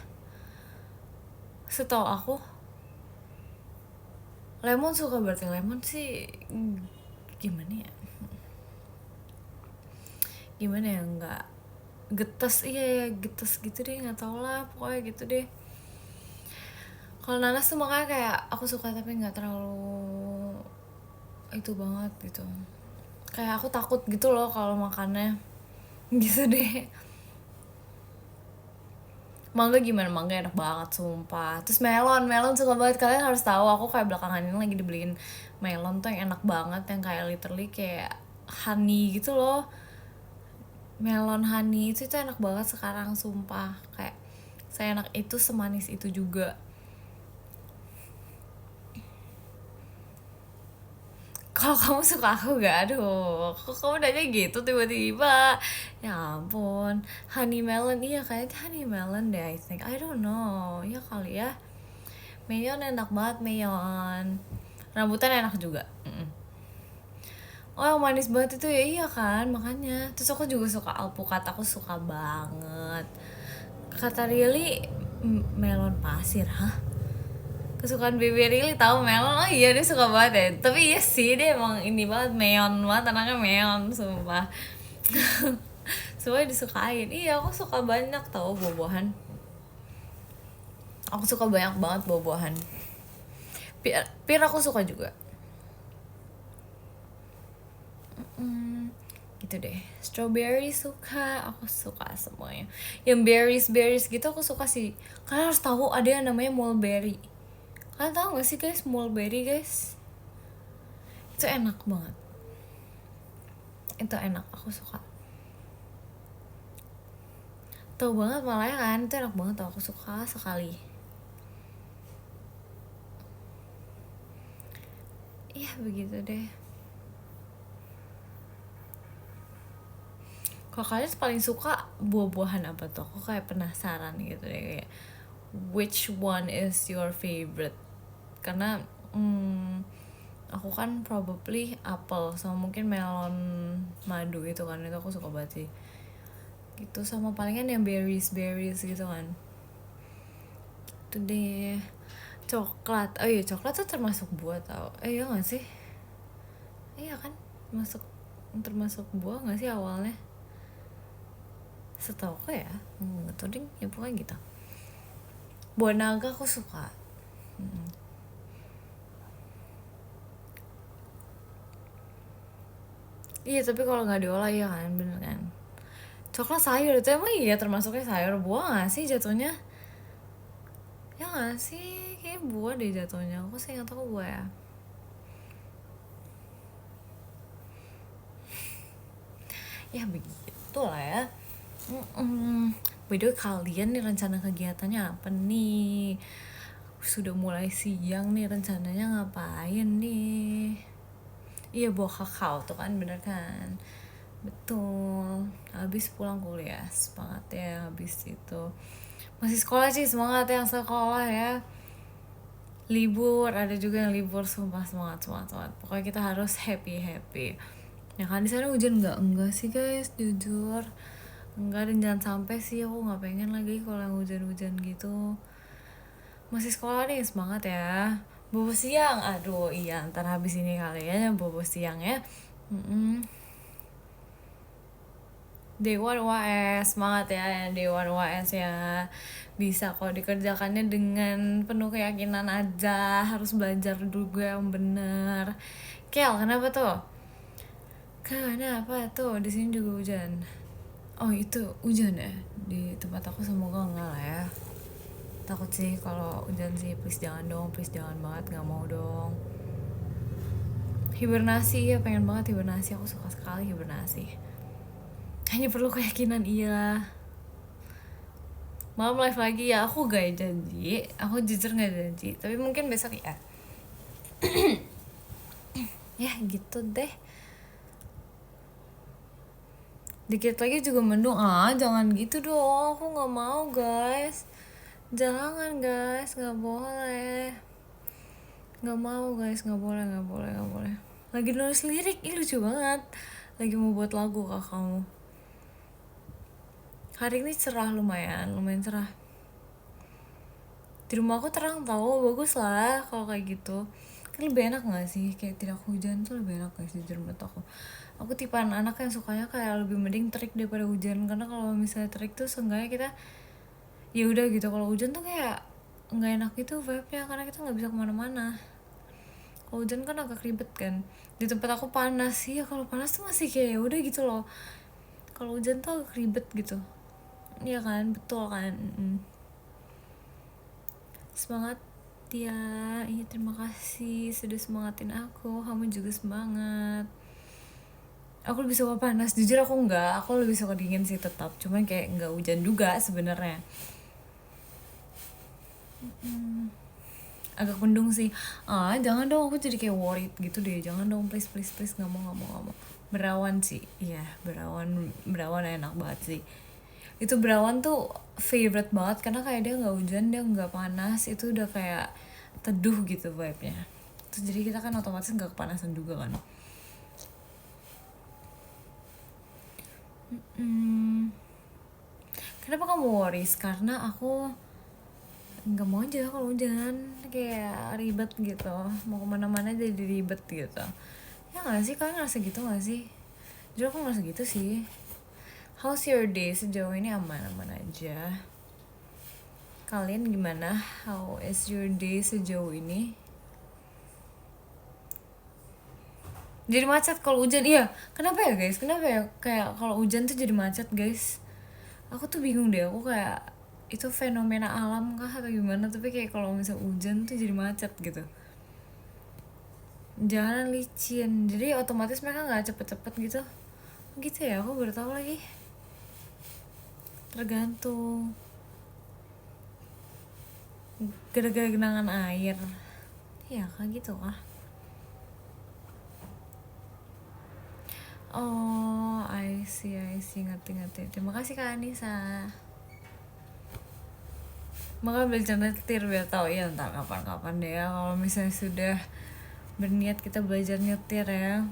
Setahu aku lemon suka, berarti lemon sih gimana ya, nggak getas. Iya getas gitu deh, nggak tau lah, pokoknya gitu deh. Kalau nanas tuh makanya kayak aku suka tapi nggak terlalu itu banget gitu. Kayak aku takut gitu loh kalau makannya gitu deh. Mangga gimana? Mangga enak banget sumpah. Terus melon suka banget. Kalian harus tahu aku kayak belakangan ini lagi dibeliin melon tuh yang enak banget, yang kayak literally kayak honey gitu loh. Melon honey itu enak banget sekarang sumpah. Kayak seenak itu, semanis itu juga. Kalau kamu suka aku gak? Aduh, kok kamu nanya gitu tiba-tiba? Ya ampun, honey melon. Iya kayaknya honey melon deh, I think. I don't know, ya kali ya. Mayon enak banget, mayon. Rambutan enak juga. Oh yang manis banget itu ya, iya kan, makanya. Terus aku juga suka alpukat, aku suka banget. Kata Rili, melon pasir, hah? Kesukaan Baby Rili tahu melon. Oh iya dia suka banget ya. Tapi iya sih dia emang ini banget, meon banget, anaknya meon sumpah. Semuanya disukain. Iya aku suka banyak tau buah-buahan. Aku suka banyak banget buah-buahan. Pir aku suka juga. Gitu deh. Strawberry suka, aku suka semuanya. Yang berries gitu aku suka sih. Kalian harus tahu ada yang namanya mulberry. Kalian tahu gak sih guys, mulberry guys? Itu enak banget. Itu enak, aku suka. Tahu banget malah ya kan, itu enak banget tau, aku suka sekali. Iya begitu deh. Kalau kalian paling suka buah-buahan apa tuh? Aku kayak penasaran gitu deh, kayak which one is your favorite? Karena aku kan probably apple sama mungkin melon madu itu kan, itu aku suka banget sih. Gitu, sama palingan yang berries gitu kan. Itu deh. Coklat. Oh iya, coklat tuh termasuk buah tau. Iya gak sih? Iya kan? Termasuk buah gak sih awalnya? Setahu aku ya, nggak tahu ding, ya pokoknya gitu. Buah naga aku suka. Iya tapi kalau nggak diolah ya kan, bener kan. Coklat sayur itu emang iya termasuknya sayur, buah nggak sih jatuhnya? Ya nggak sih, kayak buah deh jatuhnya. Aku sih nggak tahu buah ya. Ya begitu lah ya. By the way, kalian nih rencana kegiatannya apa nih? Sudah mulai siang nih, rencananya ngapain nih? Iya, bawa kakao tuh kan, bener kan? Betul. Habis pulang kuliah, semangat ya. Habis itu masih sekolah sih, semangat yang sekolah ya. Libur, ada juga yang libur, sumpah semangat. Pokoknya kita harus happy. Ya kan, di sana hujan enggak sih guys, jujur enggak. Dan jangan sampai sih, aku nggak pengen lagi kalau yang hujan-hujan gitu. Masih sekolah nih, semangat ya. Bobo siang, aduh iya, ntar habis ini kali ya bobo siang ya. Dewan UAS, semangat ya yang Dewan UAS ya. Bisa kok dikerjakannya dengan penuh keyakinan aja. Harus belajar juga yang bener. Kel, kenapa tuh? Kenapa tuh? Di sini juga hujan. Oh itu hujan ya? Di tempat aku semoga enggak lah ya. Takut sih kalau hujan sih, please jangan dong, please jangan banget, nggak mau dong. Hibernasi ya, pengen banget hibernasi, aku suka sekali hibernasi. Hanya perlu keyakinan, iya. Malam live lagi ya, aku gak janji, aku jujur gak janji, tapi mungkin besok ya. Ya gitu deh. Dikit lagi juga mendung, jangan gitu dong, aku gak mau guys. Jangan guys, gak boleh. Gak mau guys, gak boleh. Lagi nulis lirik, ih lucu banget. Lagi mau buat lagu kak kamu. Hari ini cerah, lumayan cerah. Di rumah aku terang tau, bagus lah kalau kayak gitu. Kan lebih enak gak sih, kayak tidak hujan tuh lebih enak guys, jujur menurut aku. Aku tipaan anak yang sukanya kayak lebih mending terik daripada hujan, karena kalau misalnya terik tuh seenggaknya kita ya udah gitu. Kalau hujan tuh kayak nggak enak gitu vibe-nya, karena kita nggak bisa kemana-mana. Kalau hujan kan agak ribet kan. Di tempat aku panas sih ya, kalau panas tuh masih kayak udah gitu loh. Kalau hujan tuh agak ribet gitu. Iya kan, betul kan. Semangat ya, iya terima kasih sudah semangatin aku. Kamu juga semangat. Aku lebih suka panas, jujur aku enggak. Aku lebih suka dingin sih tetap. Cuman kayak enggak hujan juga sebenarnya. Agak mendung sih. Jangan dong, aku jadi kayak worried gitu deh. Jangan dong, please nggak mau. Berawan sih, iya berawan enak banget sih. Itu berawan tuh favorite banget karena kayak dia nggak hujan, dia nggak panas, itu udah kayak teduh gitu vibe-nya. Terus jadi kita kan otomatis nggak kepanasan juga kan. Kenapa kamu worries? Karena aku nggak mau aja kalau hujan, kayak ribet gitu, mau kemana-mana jadi ribet gitu. Ya nggak sih, kalian ngerasa gitu nggak sih? Jadi aku ngerasa gitu sih. How's your day sejauh ini? Aman aja. Kalian gimana? How is your day sejauh ini? Jadi macet kalau hujan, iya. Kenapa ya guys? Kenapa ya kayak kalau hujan tuh jadi macet guys? Aku tuh bingung deh. Aku kayak itu fenomena alam kah atau gimana? Tapi kayak kalau misalnya hujan tuh jadi macet gitu. Jalanan licin, jadi otomatis mereka nggak cepet-cepet gitu. Gitu ya, aku baru tahu lagi. Tergantung. Gara-gara genangan air. Ya kayak gitu kah? Oh, I see, ngerti. Terima kasih Kak Anissa. Maka belajar nyetir biar tahu ya, entar kapan-kapan deh ya. Kalau misalnya sudah berniat kita belajar nyetir ya.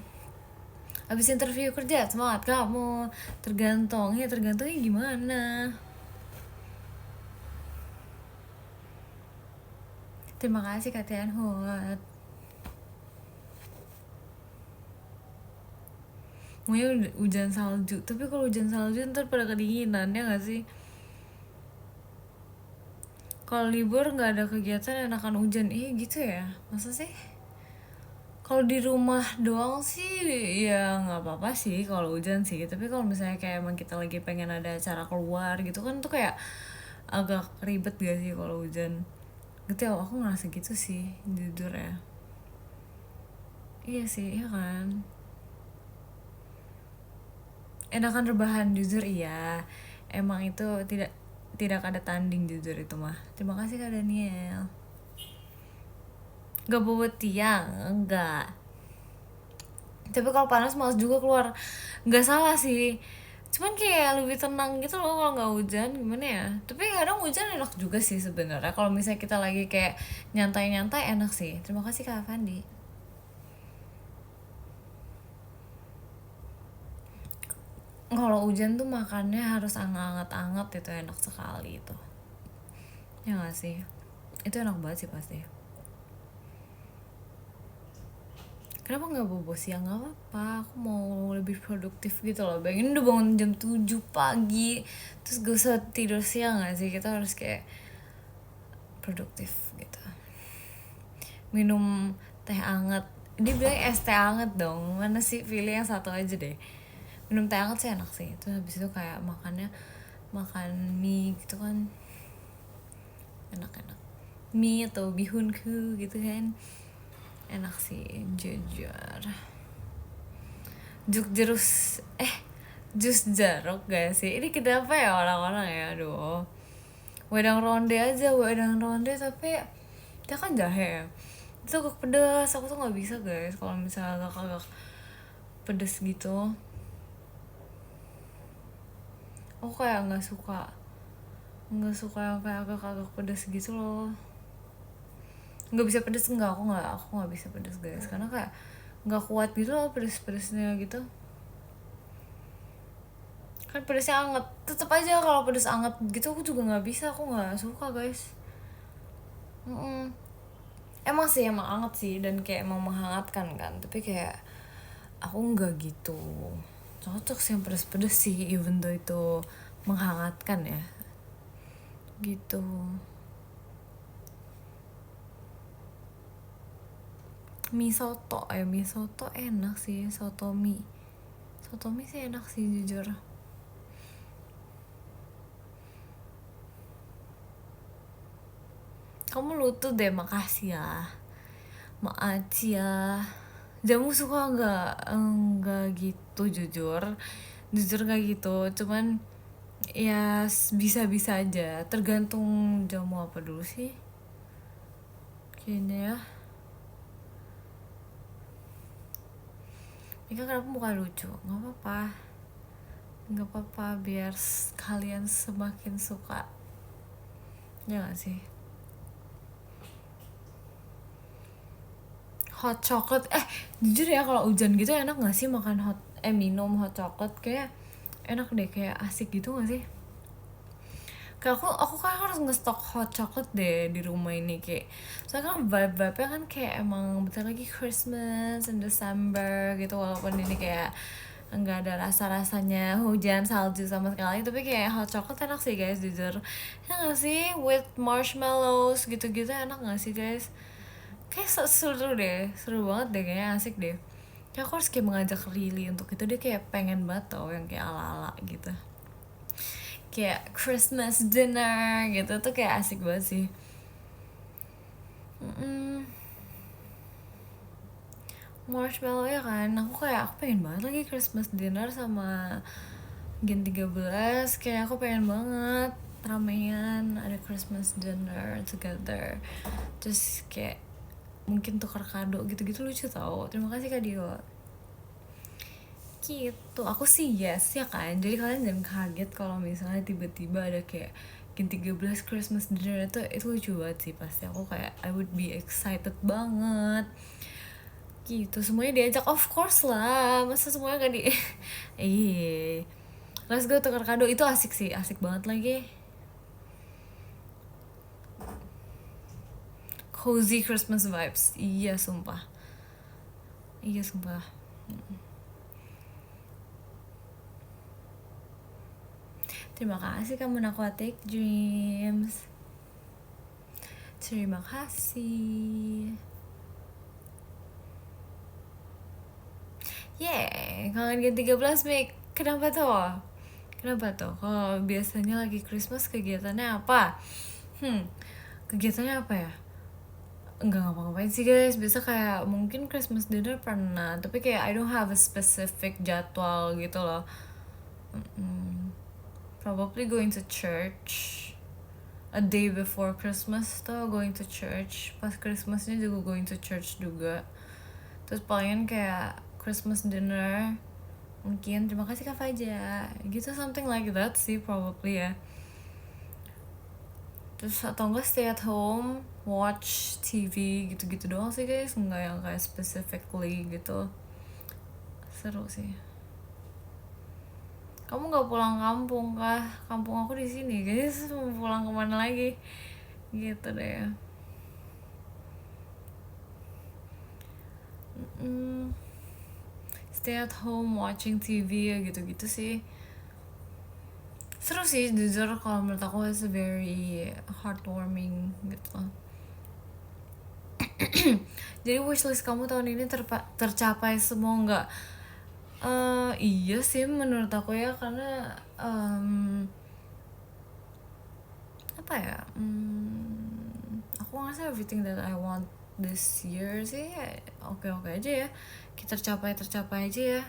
Abis interview kerja, semangat kamu. Tergantungnya gimana? Terima kasih Kak Tian Hut. Maunya hujan salju, tapi kalau hujan salju ntar pada kedinginan ya gak sih? Kalau libur nggak ada kegiatan enakan hujan, gitu ya? Masa sih? Kalau di rumah doang sih ya nggak apa-apa sih kalau hujan sih. Tapi kalau misalnya kayak emang kita lagi pengen ada acara keluar gitu kan, tuh kayak agak ribet gak sih kalau hujan? Gitu ya, aku ngerasa gitu sih jujur ya. Iya sih, iya kan. enakan rebahan jujur iya. Emang itu tidak tidak ada tanding jujur itu mah. Terima kasih Kak Daniel. Gak bawa tiang, enggak. Tapi kalau panas males juga keluar. Nggak salah sih. Cuman kayak lebih tenang gitu loh kalau nggak hujan, gimana ya? Tapi kadang hujan enak juga sih sebenarnya. Kalau misalnya kita lagi kayak nyantai-nyantai enak sih. Terima kasih Kak Fandi. Kalau hujan tuh makannya harus anget-anget, itu enak sekali itu. Ya nggak sih? Itu enak banget sih pasti. Kenapa nggak bobo siang? Nggak apa-apa, aku mau lebih produktif gitu loh. Bayangin udah bangun jam 7 pagi, terus gak usah tidur siang gak sih? Kita harus kayak produktif gitu. Minum teh anget, dia bilang es teh anget dong. Mana sih, pilih yang satu aja deh. Minum teh anget sih enak sih. Terus habis itu kayak makan mie gitu kan, enak-enak. Mie atau bihunku gitu kan, enak sih jujur. Jus jeruk gak sih? Ini kenapa ya orang-orang ya, aduh. Wedang ronde aja, wedang ronde, tapi dia kan jahe ya. Itu agak pedas, aku tuh nggak bisa guys kalau misalnya agak pedas gitu. Aku kayak nggak suka yang kayak agak pedas gitu loh. Nggak bisa pedas, aku nggak bisa pedas guys, karena kayak nggak kuat gitu loh pedas-pedasnya gitu. Kan pedasnya anget, tetep aja kalau pedas anget gitu aku juga nggak bisa, aku nggak suka guys. Emang sih emang anget sih, dan kayak emang menghangatkan kan, tapi kayak aku nggak gitu cocok sih yang pedas-pedas sih, even though itu menghangatkan ya gitu. Mie soto enak sih, soto mie sih enak sih jujur. Kamu lutut deh, makasih ya. Makasih ya. Jamu suka nggak gitu jujur nggak gitu, cuman ya bisa-bisa aja, tergantung jamu apa dulu sih kayaknya ya. Mika kenapa muka lucu? Nggak apa-apa biar kalian semakin suka, ya nggak sih? Hot chocolate, jujur ya kalau hujan gitu enak nggak sih makan minum hot chocolate, kayak enak deh, kayak asik gitu nggak sih? Kayak aku kayak harus ngestok hot chocolate deh di rumah ini, kayak soalnya kan vibe-nya kan kayak emang bentar lagi Christmas and December gitu, walaupun ini kayak nggak ada rasa-rasanya hujan salju sama sekali, tapi kayak hot chocolate enak sih guys jujur. Ya nggak sih, with marshmallows gitu-gitu enak nggak sih guys? Kayak seru banget deh, kayaknya asik deh. Ya aku harus kayak mengajak Lily untuk itu, dia kayak pengen banget tau yang kayak ala-ala gitu, kayak Christmas dinner gitu tuh kayak asik banget sih. Marshmallow ya kan, aku pengen banget lagi Christmas dinner sama Gen 13, kayak aku pengen banget ramean ada Christmas dinner together, terus kayak mungkin tukar kado gitu-gitu, lucu tau. Terima kasih Kak Dio. Gitu, aku sih yes ya kan, jadi kalian jangan kaget kalau misalnya tiba-tiba ada kayak Gen 13 Christmas dinner, itu lucu banget sih, pasti aku kayak I would be excited banget gitu. Semuanya diajak, of course lah, masa semuanya gak di iya, let's go tukar kado, itu asik sih, asik banget lagi. Cozy Christmas vibes, iya sumpah. Terima kasih kamu Aquatic Dreams. Terima kasih. Kangen Gen 13 Mik. Kenapa tuh? Kalau biasanya lagi Christmas kegiatannya apa? Kegiatannya apa ya? Enggak ngapa-ngapain sih guys. Biasa kayak mungkin Christmas dinner pernah, tapi kayak I don't have a specific jadwal gitu loh. Probably going to church a day before Christmas tuh, going to church. Pas Christmasnya juga going to church juga. Terus palingan kayak Christmas dinner mungkin terima kasih Kak Faja gitu, something like that sih probably ya. Terus atau enggak stay at home watch TV gitu-gitu doang sih guys, enggak yang kayak specifically gitu. Seru sih. Kamu nggak pulang kampung kah? Kampung aku di sini guys, mau pulang kemana lagi gitu deh. Stay at home watching TV ya gitu-gitu sih. Seru sih jujur, kalau menurut aku it's very heartwarming gitu. Jadi wishlist kamu tahun ini tercapai semua nggak? Iya sih menurut aku ya, karena apa ya, aku ngerasa everything that I want this year sih oke aja ya, kita tercapai aja ya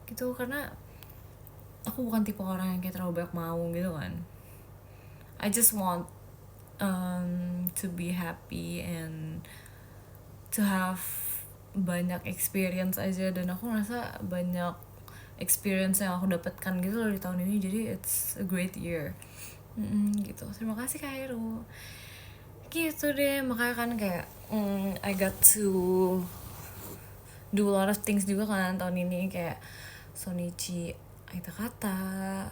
gitu. Karena aku bukan tipe orang yang kayak terlalu banyak mau gitu kan. I just want to be happy and to have banyak experience aja, dan aku ngerasa banyak experience yang aku dapatkan gitu loh di tahun ini, jadi it's a great year. Gitu. Terima kasih Kak Heru. Gitu deh, makanya kan kayak I got to do a lot of things juga kan tahun ini, kayak Sonichi Aita Kata,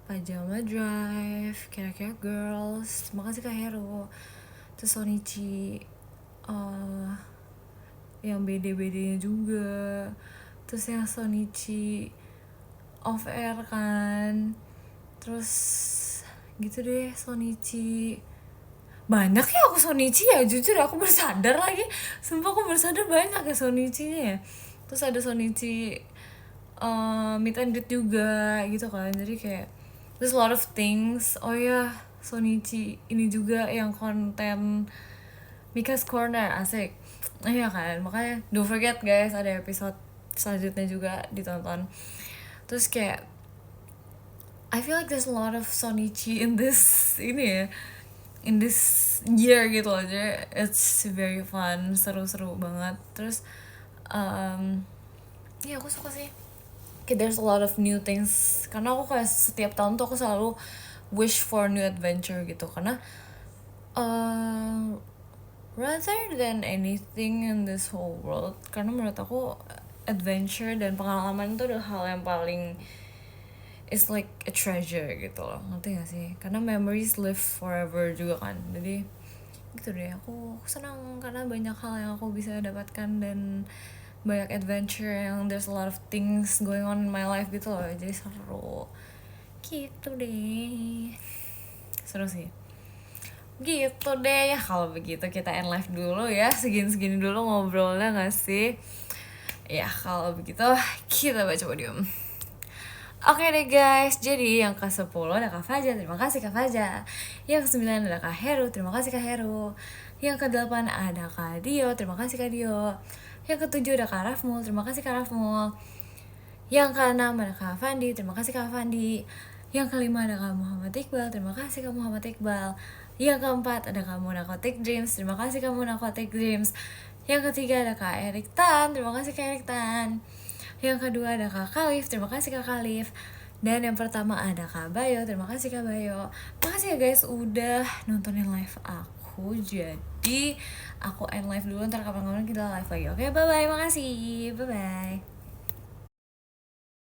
Pajama Drive, Kira-Kira Girls. Terima kasih Kak Heru. Terus Sonichi yang BD-BD-nya juga. Terus yang Sonichi off air kan. Terus gitu deh, Sonichi banyak ya aku Sonichi ya, jujur aku bersadar lagi, sumpah aku bersadar banyak ya Sonichinya ya. Terus ada Sonichi meet and greet juga gitu kan, jadi kayak there's a lot of things. Oh ya, Sonichi ini juga yang konten Mika's Corner, asik. Iya kan, makanya don't forget guys, ada episode selanjutnya juga ditonton. Terus kayak I feel like there's a lot of Sonichi in this in this year gitu aja. It's very fun, seru-seru banget. Terus ya aku suka sih kayak there's a lot of new things, karena aku kayak setiap tahun tuh aku selalu wish for new adventure gitu. Karena rather than anything in this whole world, karena menurut aku adventure dan pengalaman itu adalah hal yang paling, it's like a treasure gitu loh, ngerti gak sih? Karena memories live forever juga kan. Jadi gitu deh, aku senang karena banyak hal yang aku bisa dapatkan dan banyak adventure yang there's a lot of things going on in my life gitu loh. Jadi seru gitu deh, seru sih gitu deh ya. Kalau begitu kita end live dulu ya, segini dulu ngobrolnya gak sih ya. Kalau begitu kita baca podium. Oke deh guys, jadi yang ke-10 ada Kak Faja, terima kasih Kak Faja. Yang ke-9 ada Kak Heru, terima kasih Kak Heru. Yang ke-8 ada Kak Dio, terima kasih Kak Dio. Yang ke-7 ada Kak Rafmul, terima kasih Kak Rafmul. Yang ke-6 ada Kak Fandi, terima kasih Kak Fandi. Yang ke-5 ada Kak Muhammad Iqbal, terima kasih Kak Muhammad Iqbal. Yang ke-4 ada Kak Muna Kotik Dreams, terima kasih Kak Muna Kotik Dreams. Yang ke-3 ada Kak Erik Tan, terima kasih Kak Erik Tan. Yang kedua ada Kak Khalif, terima kasih Kak Khalif. Dan yang pertama ada Kak Bayo, terima kasih Kak Bayo. Makasih ya guys udah nontonin live aku. Jadi aku end live dulu, ntar kapan-kapan kita live lagi. Oke, bye-bye, makasih, bye-bye.